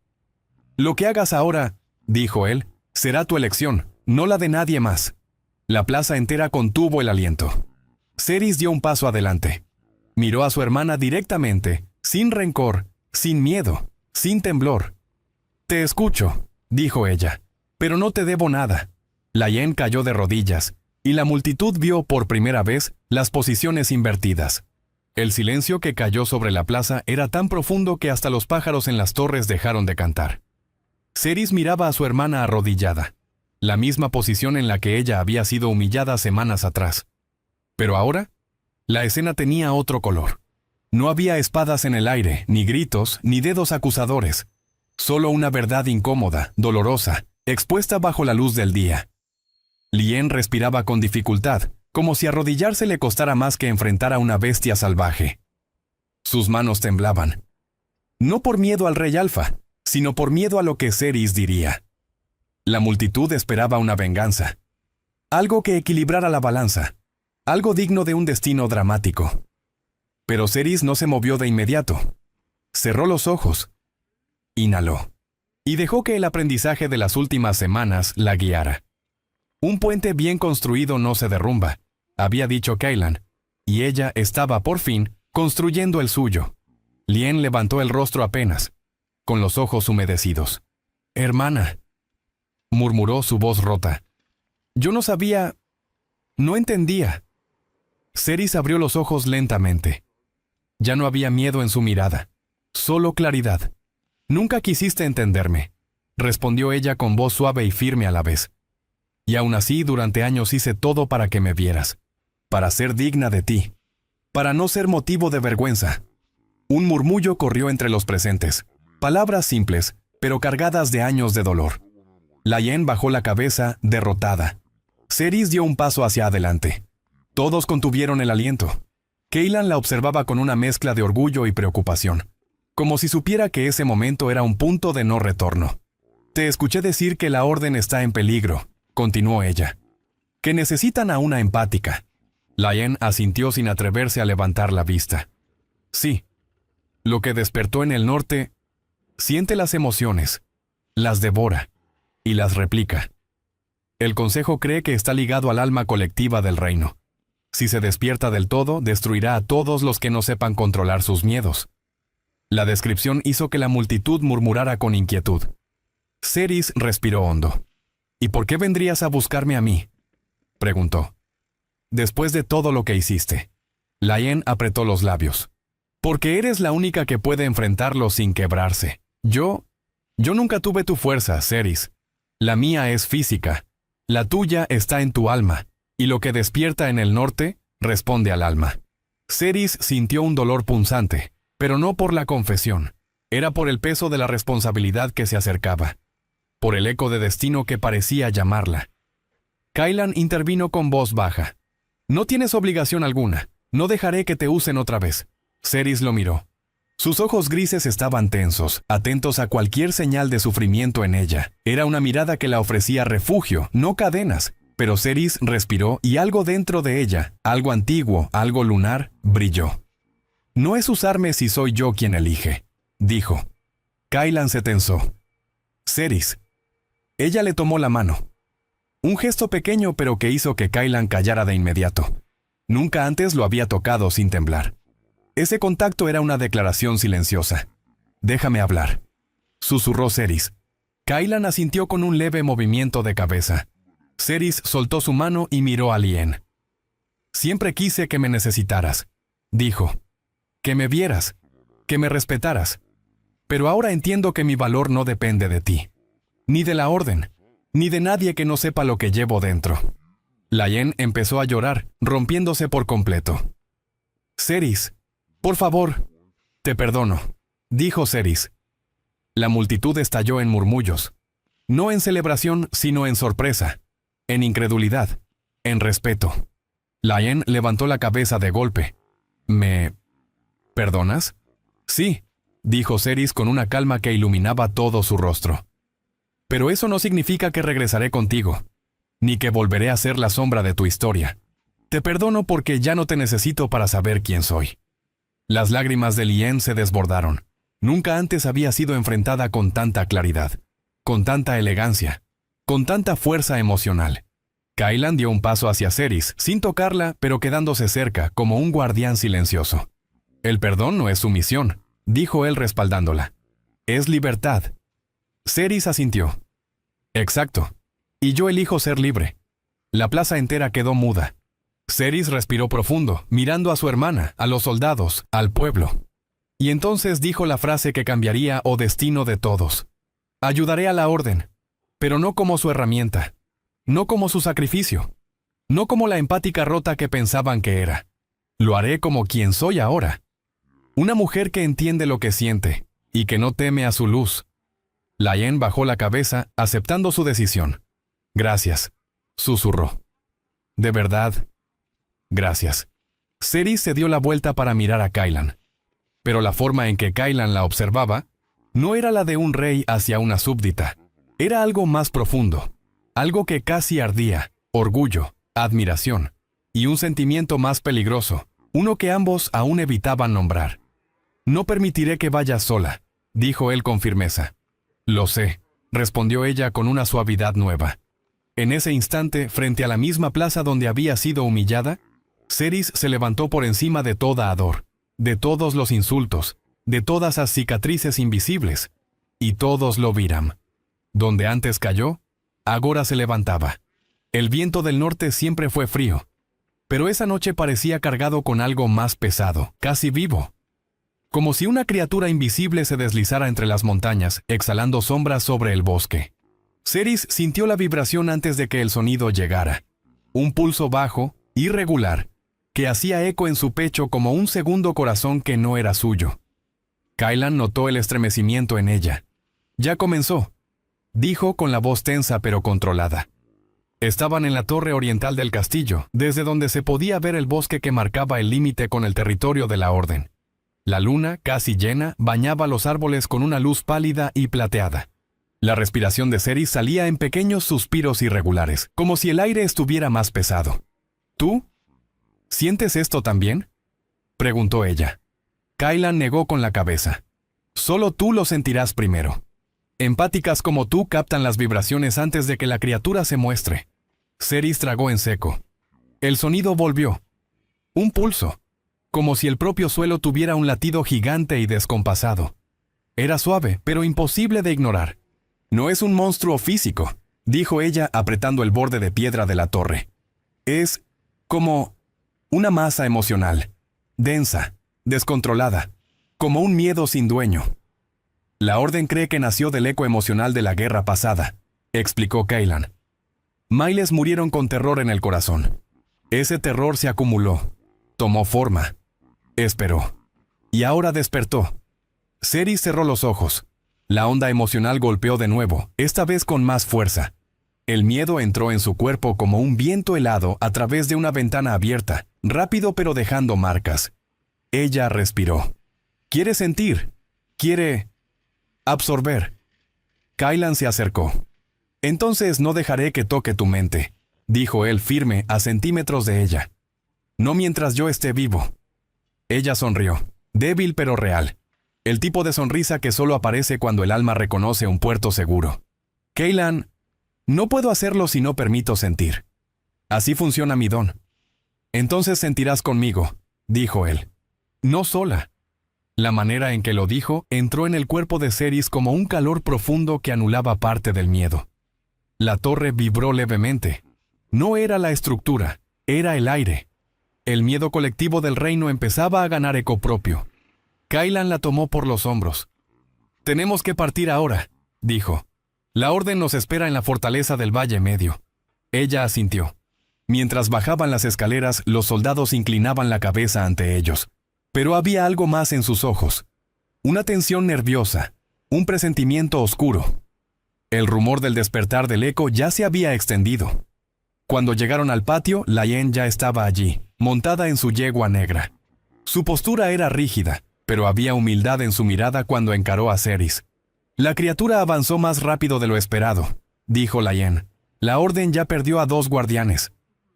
[SPEAKER 1] «Lo que hagas ahora», dijo él, «será tu elección, no la de nadie más». La plaza entera contuvo el aliento. Cerys dio un paso adelante. Miró a su hermana directamente, sin rencor, sin miedo, sin temblor. «Te escucho», dijo ella, «pero no te debo nada». Liane cayó de rodillas, y la multitud vio por primera vez las posiciones invertidas. El silencio que cayó sobre la plaza era tan profundo que hasta los pájaros en las torres dejaron de cantar. Cerys miraba a su hermana arrodillada, la misma posición en la que ella había sido humillada semanas atrás. Pero ahora, la escena tenía otro color. No había espadas en el aire, ni gritos, ni dedos acusadores. Solo una verdad incómoda, dolorosa, expuesta bajo la luz del día. Liane respiraba con dificultad, como si arrodillarse le costara más que enfrentar a una bestia salvaje. Sus manos temblaban. No por miedo al rey Alfa, sino por miedo a lo que Cerys diría. La multitud esperaba una venganza. Algo que equilibrara la balanza. Algo digno de un destino dramático. Pero Cerys no se movió de inmediato. Cerró los ojos. Inhaló. Y dejó que el aprendizaje de las últimas semanas la guiara. Un puente bien construido no se derrumba, había dicho Kaylan, y ella estaba, por fin, construyendo el suyo. Liane levantó el rostro apenas, con los ojos humedecidos. «Hermana», murmuró su voz rota. «Yo no sabía... no entendía». Cerys abrió los ojos lentamente. Ya no había miedo en su mirada, solo claridad. «Nunca quisiste entenderme», respondió ella con voz suave y firme a la vez. «Y aún así, durante años hice todo para que me vieras, para ser digna de ti, para no ser motivo de vergüenza». Un murmullo corrió entre los presentes, palabras simples, pero cargadas de años de dolor. Liane bajó la cabeza, derrotada. Cerys dio un paso hacia adelante. Todos contuvieron el aliento. Kaylan la observaba con una mezcla de orgullo y preocupación, como si supiera que ese momento era un punto de no retorno. Te escuché decir que la orden está en peligro, continuó ella. Que necesitan a una empática. Lien asintió sin atreverse a levantar la vista. Sí. Lo que despertó en el norte siente las emociones, las devora y las replica. El Consejo cree que está ligado al alma colectiva del reino. Si se despierta del todo, destruirá a todos los que no sepan controlar sus miedos. La descripción hizo que la multitud murmurara con inquietud. Cerys respiró hondo. ¿Y por qué vendrías a buscarme a mí?, preguntó. Después de todo lo que hiciste. Lien apretó los labios. Porque eres la única que puede enfrentarlo sin quebrarse. Yo nunca tuve tu fuerza, Cerys. La mía es física. La tuya está en tu alma, y lo que despierta en el norte responde al alma. Cerys sintió un dolor punzante, pero no por la confesión. Era por el peso de la responsabilidad que se acercaba. Por el eco de destino que parecía llamarla. Kailan intervino con voz baja. No tienes obligación alguna. No dejaré que te usen otra vez. Cerys lo miró. Sus ojos grises estaban tensos, atentos a cualquier señal de sufrimiento en ella. Era una mirada que la ofrecía refugio, no cadenas. Pero Cerys respiró y algo dentro de ella, algo antiguo, algo lunar, brilló. No es usarme si soy yo quien elige, dijo. Kailan se tensó. Cerys. Ella le tomó la mano. Un gesto pequeño pero que hizo que Kailan callara de inmediato. Nunca antes lo había tocado sin temblar. Ese contacto era una declaración silenciosa. Déjame hablar, susurró Cerys. Kailan asintió con un leve movimiento de cabeza. Cerys soltó su mano y miró a Lien. Siempre quise que me necesitaras, dijo. Que me vieras, que me respetaras. Pero ahora entiendo que mi valor no depende de ti. Ni de la orden, ni de nadie que no sepa lo que llevo dentro. Lien empezó a llorar, rompiéndose por completo. Cerys, por favor, te perdono, dijo Cerys. La multitud estalló en murmullos. No en celebración, sino en sorpresa, en incredulidad, en respeto. Lien levantó la cabeza de golpe. ¿Me perdonas? Sí, dijo Cerys con una calma que iluminaba todo su rostro. Pero eso no significa que regresaré contigo, ni que volveré a ser la sombra de tu historia. Te perdono porque ya no te necesito para saber quién soy. Las lágrimas de Lien se desbordaron. Nunca antes había sido enfrentada con tanta claridad, con tanta elegancia, con tanta fuerza emocional. Kailan dio un paso hacia Cerys, sin tocarla, pero quedándose cerca, como un guardián silencioso. El perdón no es sumisión, dijo él respaldándola. Es libertad. Cerys asintió. Exacto. Y yo elijo ser libre. La plaza entera quedó muda. Cerys respiró profundo, mirando a su hermana, a los soldados, al pueblo. Y entonces dijo la frase que cambiaría o destino de todos. Ayudaré a la orden, pero no como su herramienta, no como su sacrificio, no como la empática rota que pensaban que era. Lo haré como quien soy ahora. Una mujer que entiende lo que siente y que no teme a su luz. Lien bajó la cabeza, aceptando su decisión. Gracias, susurró. De verdad, gracias. Cerys se dio la vuelta para mirar a Kailan. Pero la forma en que Kailan la observaba no era la de un rey hacia una súbdita. Era algo más profundo, algo que casi ardía, orgullo, admiración, y un sentimiento más peligroso, uno que ambos aún evitaban nombrar. No permitiré que vayas sola, dijo él con firmeza. Lo sé, respondió ella con una suavidad nueva. En ese instante, frente a la misma plaza donde había sido humillada, Cerys se levantó por encima de toda Hador, de todos los insultos, de todas las cicatrices invisibles, y todos lo viram. Donde antes cayó, agora se levantaba. El viento del norte siempre fue frío, pero esa noche parecía cargado con algo más pesado, casi vivo. Como si una criatura invisible se deslizara entre las montañas, exhalando sombras sobre el bosque. Cerys sintió la vibración antes de que el sonido llegara. Un pulso bajo, irregular, que hacía eco en su pecho como un segundo corazón que no era suyo. Kailan notó el estremecimiento en ella. Ya comenzó, dijo con la voz tensa pero controlada. Estaban en la torre oriental del castillo, desde donde se podía ver el bosque que marcaba el límite con el territorio de la orden. La luna, casi llena, bañaba los árboles con una luz pálida y plateada. La respiración de Ceres salía en pequeños suspiros irregulares, como si el aire estuviera más pesado. ¿Tú? ¿Sientes esto también?, preguntó ella. Kaylan negó con la cabeza. Solo tú lo sentirás primero. Empáticas como tú captan las vibraciones antes de que la criatura se muestre. Ceres tragó en seco. El sonido volvió. Un pulso, como si el propio suelo tuviera un latido gigante y descompasado. Era suave, pero imposible de ignorar. No es un monstruo físico, dijo ella apretando el borde de piedra de la torre. Es como una masa emocional, densa, descontrolada, como un miedo sin dueño. La Orden cree que nació del eco emocional de la guerra pasada, explicó Kaylan. Miles murieron con terror en el corazón. Ese terror se acumuló, tomó forma, esperó, y ahora despertó. Ceres cerró los ojos. La onda emocional golpeó de nuevo, esta vez con más fuerza. El miedo entró en su cuerpo como un viento helado a través de una ventana abierta, rápido pero dejando marcas. Ella respiró. Quiere sentir. Quiere absorber. Kaylan se acercó. Entonces no dejaré que toque tu mente, dijo él firme a centímetros de ella. No mientras yo esté vivo. Ella sonrió, débil pero real. El tipo de sonrisa que solo aparece cuando el alma reconoce un puerto seguro. Kaylan, no puedo hacerlo si no permito sentir. Así funciona mi don. Entonces sentirás conmigo, dijo él. No sola. La manera en que lo dijo entró en el cuerpo de Ceres como un calor profundo que anulaba parte del miedo. La torre vibró levemente. No era la estructura, era el aire. El miedo colectivo del reino empezaba a ganar eco propio. Kaylan la tomó por los hombros. «Tenemos que partir ahora», dijo. «La orden nos espera en la fortaleza del Valle Medio». Ella asintió. Mientras bajaban las escaleras, los soldados inclinaban la cabeza ante ellos. Pero había algo más en sus ojos. Una tensión nerviosa, un presentimiento oscuro. El rumor del despertar del eco ya se había extendido. Cuando llegaron al patio, Layen ya estaba allí, montada en su yegua negra. Su postura era rígida, pero había humildad en su mirada cuando encaró a Ceres. «La criatura avanzó más rápido de lo esperado», dijo Layen. «La orden ya perdió a 2 guardianes.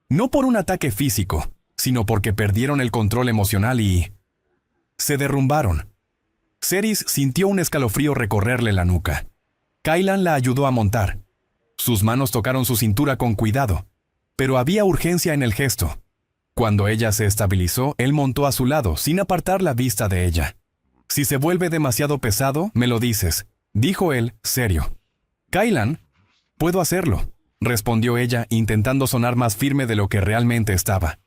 [SPEAKER 1] No por un ataque físico, sino porque perdieron el control emocional y se derrumbaron». Ceres sintió un escalofrío recorrerle la nuca. Kaylan la ayudó a montar. Sus manos tocaron su cintura con cuidado, pero había urgencia en el gesto. Cuando ella se estabilizó, él montó a su lado, sin apartar la vista de ella. «Si se vuelve demasiado pesado, me lo dices», dijo él, serio. «Kaylan, puedo hacerlo», respondió ella, intentando sonar más firme de lo que realmente estaba.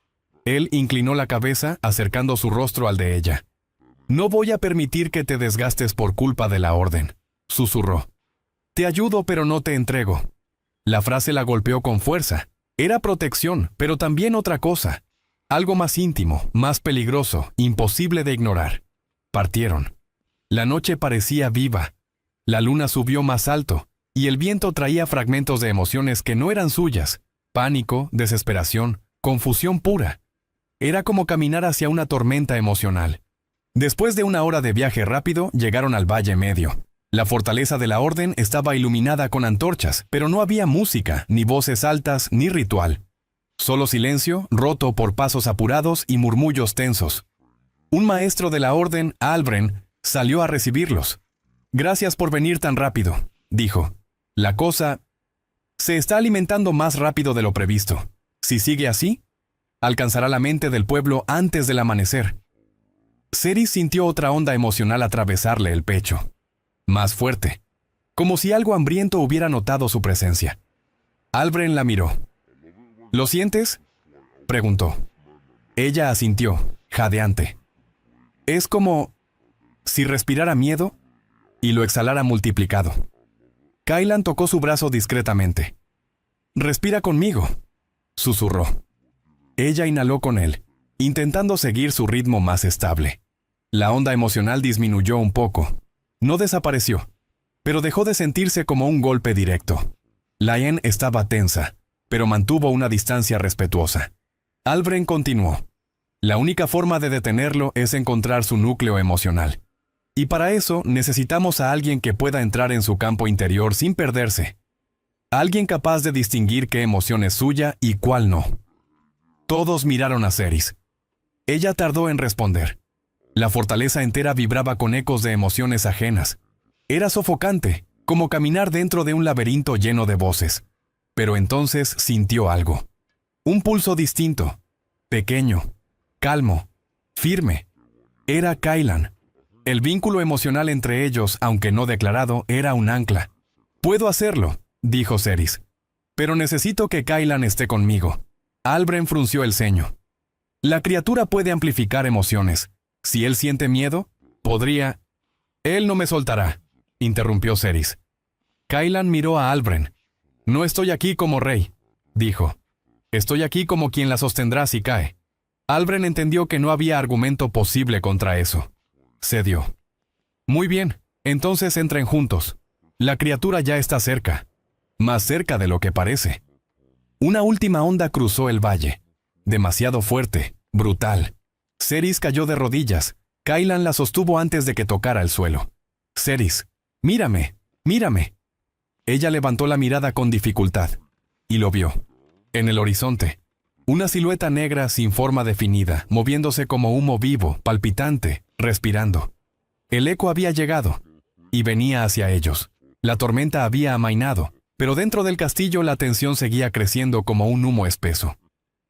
[SPEAKER 1] Él inclinó la cabeza, acercando su rostro al de ella. «No voy a permitir que te desgastes por culpa de la orden», susurró. «Te ayudo, pero no te entrego». La frase la golpeó con fuerza. Era protección, pero también otra cosa. Algo más íntimo, más peligroso, imposible de ignorar. Partieron. La noche parecía viva. La luna subió más alto, y el viento traía fragmentos de emociones que no eran suyas. Pánico, desesperación, confusión pura. Era como caminar hacia una tormenta emocional. Después de una hora de viaje rápido, llegaron al Valle Medio. La fortaleza de la Orden estaba iluminada con antorchas, pero no había música, ni voces altas, ni ritual. Solo silencio, roto por pasos apurados y murmullos tensos. Un maestro de la Orden, Albren, salió a recibirlos. «Gracias por venir tan rápido», dijo. «La cosa se está alimentando más rápido de lo previsto. Si sigue así, alcanzará la mente del pueblo antes del amanecer». Ceres sintió otra onda emocional atravesarle el pecho. Más fuerte, como si algo hambriento hubiera notado su presencia. Albren la miró. «¿Lo sientes?», preguntó. Ella asintió, jadeante. «Es como si respirara miedo y lo exhalara multiplicado». Kaylan tocó su brazo discretamente. «Respira conmigo», susurró. Ella inhaló con él, intentando seguir su ritmo más estable. La onda emocional disminuyó un poco. No desapareció, pero dejó de sentirse como un golpe directo. Layen estaba tensa, pero mantuvo una distancia respetuosa. Albren continuó. «La única forma de detenerlo es encontrar su núcleo emocional. Y para eso necesitamos a alguien que pueda entrar en su campo interior sin perderse. Alguien capaz de distinguir qué emoción es suya y cuál no. Todos miraron a Cerys. Ella tardó en responder. La fortaleza entera vibraba con ecos de emociones ajenas. Era sofocante, como caminar dentro de un laberinto lleno de voces. Pero entonces sintió algo. Un pulso distinto, pequeño, calmo, firme. Era Kaylan. El vínculo emocional entre ellos, aunque no declarado, era un ancla. «Puedo hacerlo», dijo Cerys. «Pero necesito que Kaylan esté conmigo». Albren frunció el ceño. «La criatura puede amplificar emociones. Si él siente miedo, podría...» «Él no me soltará», interrumpió Cerys. Kaylan miró a Albren. «No estoy aquí como rey», dijo. «Estoy aquí como quien la sostendrá si cae». Albren entendió que no había argumento posible contra eso. Cedió. «Muy bien, entonces entren juntos. La criatura ya está cerca. Más cerca de lo que parece». Una última onda cruzó el valle. Demasiado fuerte, brutal. Cerys cayó de rodillas. Kaylan la sostuvo antes de que tocara el suelo. «Cerys, mírame, mírame». Ella levantó la mirada con dificultad. Y lo vio. En el horizonte. Una silueta negra sin forma definida, moviéndose como humo vivo, palpitante, respirando. El eco había llegado. Y venía hacia ellos. La tormenta había amainado, pero dentro del castillo la tensión seguía creciendo como un humo espeso.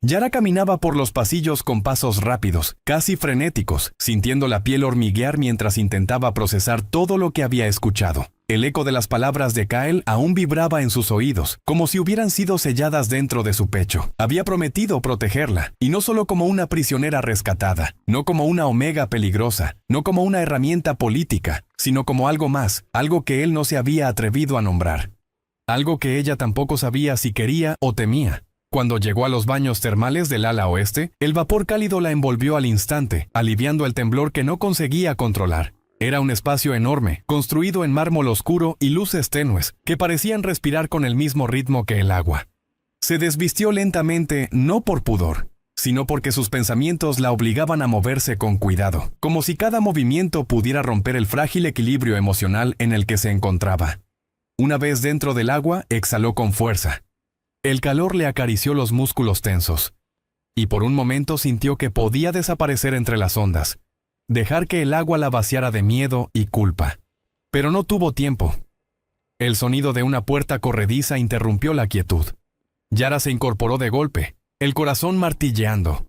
[SPEAKER 1] Yara caminaba por los pasillos con pasos rápidos, casi frenéticos, sintiendo la piel hormiguear mientras intentaba procesar todo lo que había escuchado. El eco de las palabras de Kael aún vibraba en sus oídos, como si hubieran sido selladas dentro de su pecho. Había prometido protegerla, y no solo como una prisionera rescatada, no como una omega peligrosa, no como una herramienta política, sino como algo más, algo que él no se había atrevido a nombrar. Algo que ella tampoco sabía si quería o temía. Cuando llegó a los baños termales del ala oeste, el vapor cálido la envolvió al instante, aliviando el temblor que no conseguía controlar. Era un espacio enorme, construido en mármol oscuro y luces tenues, que parecían respirar con el mismo ritmo que el agua. Se desvistió lentamente, no por pudor, sino porque sus pensamientos la obligaban a moverse con cuidado, como si cada movimiento pudiera romper el frágil equilibrio emocional en el que se encontraba. Una vez dentro del agua, exhaló con fuerza. El calor le acarició los músculos tensos, y por un momento sintió que podía desaparecer entre las ondas, dejar que el agua la vaciara de miedo y culpa. Pero no tuvo tiempo. El sonido de una puerta corrediza interrumpió la quietud. Yara se incorporó de golpe, el corazón martilleando.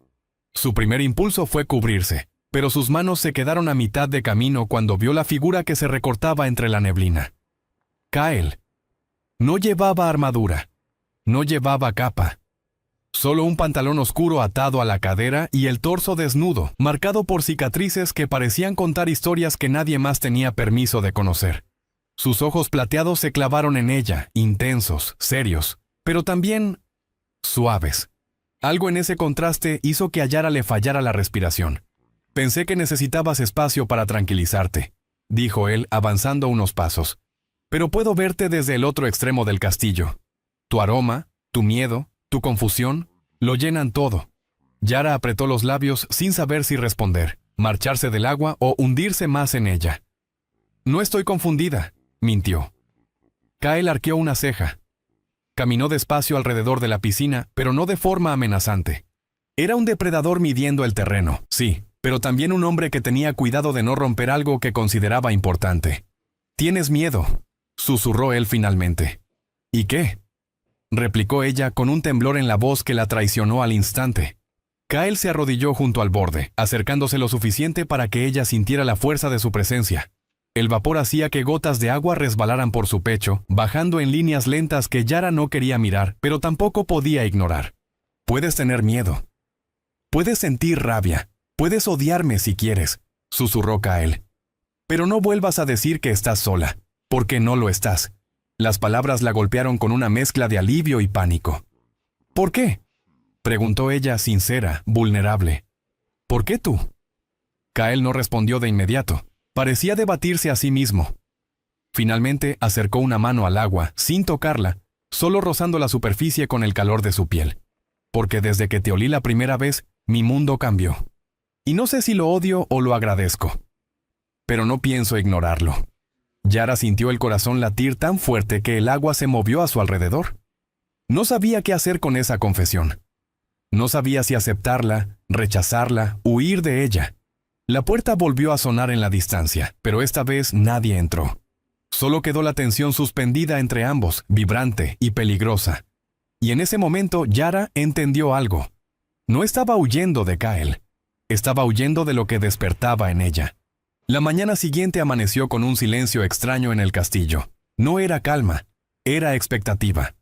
[SPEAKER 1] Su primer impulso fue cubrirse, pero sus manos se quedaron a mitad de camino cuando vio la figura que se recortaba entre la neblina. Kael. No llevaba armadura. No llevaba capa. Solo un pantalón oscuro atado a la cadera y el torso desnudo, marcado por cicatrices que parecían contar historias que nadie más tenía permiso de conocer. Sus ojos plateados se clavaron en ella, intensos, serios, pero también suaves. Algo en ese contraste hizo que a Yara le fallara la respiración. «Pensé que necesitabas espacio para tranquilizarte», dijo él, avanzando unos pasos. «Pero puedo verte desde el otro extremo del castillo. Tu aroma, tu miedo, tu confusión, lo llenan todo». Yara apretó los labios sin saber si responder, marcharse del agua o hundirse más en ella. «No estoy confundida», mintió. Kael arqueó una ceja. Caminó despacio alrededor de la piscina, pero no de forma amenazante. Era un depredador midiendo el terreno, sí, pero también un hombre que tenía cuidado de no romper algo que consideraba importante. «Tienes miedo», susurró él finalmente. «¿Y qué?», replicó ella con un temblor en la voz que la traicionó al instante. Kael se arrodilló junto al borde, acercándose lo suficiente para que ella sintiera la fuerza de su presencia. El vapor hacía que gotas de agua resbalaran por su pecho, bajando en líneas lentas que Yara no quería mirar, pero tampoco podía ignorar. «Puedes tener miedo. Puedes sentir rabia. Puedes odiarme si quieres», susurró Kael. «Pero no vuelvas a decir que estás sola, porque no lo estás». Las palabras la golpearon con una mezcla de alivio y pánico. «¿Por qué?», preguntó ella sincera, vulnerable. «¿Por qué tú?». Kael no respondió de inmediato. Parecía debatirse a sí mismo. Finalmente acercó una mano al agua, sin tocarla, solo rozando la superficie con el calor de su piel. «Porque desde que te olí la primera vez, mi mundo cambió. Y no sé si lo odio o lo agradezco». pero no pienso ignorarlo. Yara sintió el corazón latir tan fuerte que el agua se movió a su alrededor. No sabía qué hacer con esa confesión. No sabía si aceptarla, rechazarla, huir de ella. La puerta volvió a sonar en la distancia, pero esta vez nadie entró. Solo quedó la tensión suspendida entre ambos, vibrante y peligrosa. Y en ese momento Yara entendió algo. No estaba huyendo de Kyle. Estaba huyendo de lo que despertaba en ella. La mañana siguiente amaneció con un silencio extraño en el castillo. No era calma, era expectativa.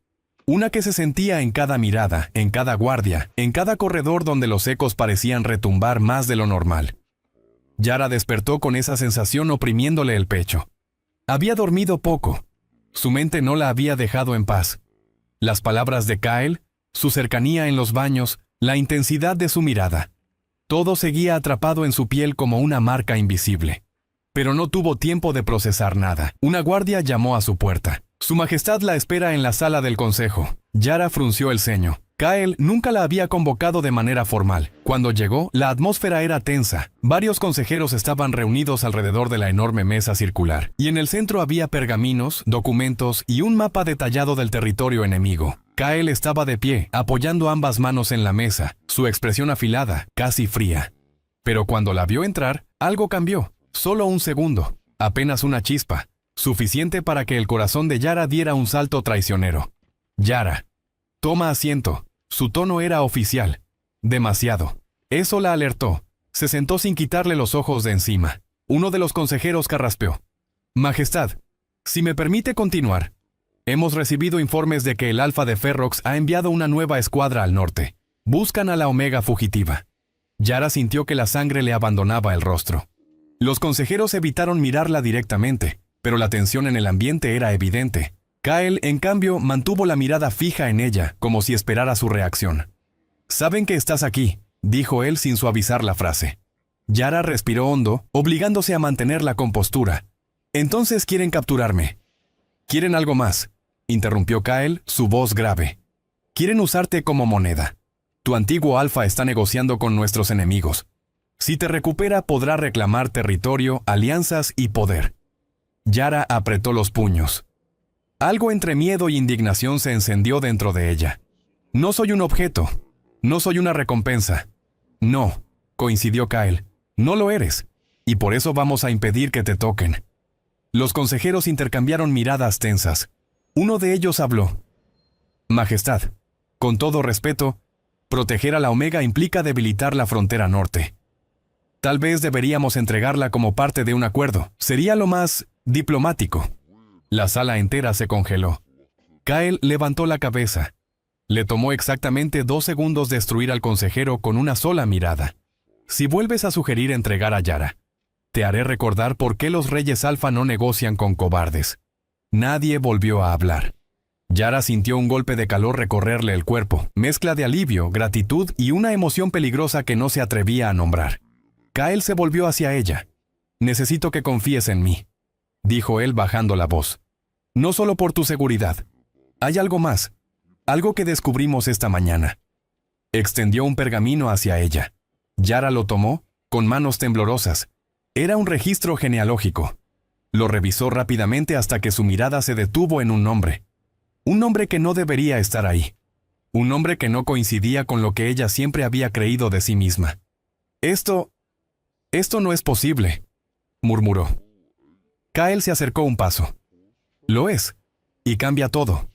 [SPEAKER 1] Una que se sentía en cada mirada, en cada guardia, en cada corredor donde los ecos parecían retumbar más de lo normal. Yara despertó con esa sensación oprimiéndole el pecho. Había dormido poco. Su mente no la había dejado en paz. Las palabras de Kyle, su cercanía en los baños, la intensidad de su mirada. Todo seguía atrapado en su piel como una marca invisible. Pero no tuvo tiempo de procesar nada. Una guardia llamó a su puerta. Su Majestad la espera en la sala del consejo. Yara frunció el ceño. Kyle nunca la había convocado de manera formal. Cuando llegó, la atmósfera era tensa. Varios consejeros estaban reunidos alrededor de la enorme mesa circular. Y en el centro había pergaminos, documentos y un mapa detallado del territorio enemigo. Kyle estaba de pie, apoyando ambas manos en la mesa, su expresión afilada, casi fría. Pero cuando la vio entrar, algo cambió. Solo un segundo, apenas una chispa, suficiente para que el corazón de Yara diera un salto traicionero. Yara, toma asiento. Su tono era oficial. Demasiado. Eso la alertó. Se sentó sin quitarle los ojos de encima. Uno de los consejeros carraspeó. Majestad, si me permite continuar. Hemos recibido informes de que el Alfa de Ferrox ha enviado una nueva escuadra al norte. Buscan a la Omega fugitiva. Yara sintió que la sangre le abandonaba el rostro. Los consejeros evitaron mirarla directamente, pero la tensión en el ambiente era evidente. Kyle, en cambio, mantuvo la mirada fija en ella, como si esperara su reacción. «Saben que estás aquí», dijo él sin suavizar la frase. Yara respiró hondo, obligándose a mantener la compostura. «Entonces quieren capturarme». «¿Quieren algo más?», interrumpió Kyle, su voz grave. «Quieren usarte como moneda. Tu antiguo Alfa está negociando con nuestros enemigos. Si te recupera, podrá reclamar territorio, alianzas y poder». Yara apretó los puños. Algo entre miedo y indignación se encendió dentro de ella. «No soy un objeto. No soy una recompensa». «No», coincidió Kyle. «No lo eres. Y por eso vamos a impedir que te toquen». Los consejeros intercambiaron miradas tensas. Uno de ellos habló. «Majestad, con todo respeto, proteger a la Omega implica debilitar la frontera norte. Tal vez deberíamos entregarla como parte de un acuerdo. Sería lo más diplomático». La sala entera se congeló. Kyle levantó la cabeza. Le tomó exactamente 2 segundos destruir al consejero con una sola mirada. «Si vuelves a sugerir entregar a Yara, te haré recordar por qué los Reyes Alfa no negocian con cobardes». Nadie volvió a hablar. Yara sintió un golpe de calor recorrerle el cuerpo, mezcla de alivio, gratitud y una emoción peligrosa que no se atrevía a nombrar. Kyle se volvió hacia ella. «Necesito que confíes en mí», dijo él bajando la voz. «No solo por tu seguridad. Hay algo más, algo que descubrimos esta mañana». Extendió un pergamino hacia ella. Yara lo tomó, con manos temblorosas. Era un registro genealógico. Lo revisó rápidamente hasta que su mirada se detuvo en un nombre. Un nombre que no debería estar ahí. Un nombre que no coincidía con lo que ella siempre había creído de sí misma. Esto no es posible», murmuró. Kyle se acercó un paso. «Lo es, y cambia todo».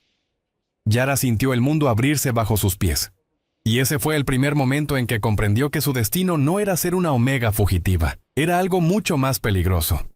[SPEAKER 1] Yara sintió el mundo abrirse bajo sus pies. Y ese fue el primer momento en que comprendió que su destino no era ser una Omega fugitiva, era algo mucho más peligroso.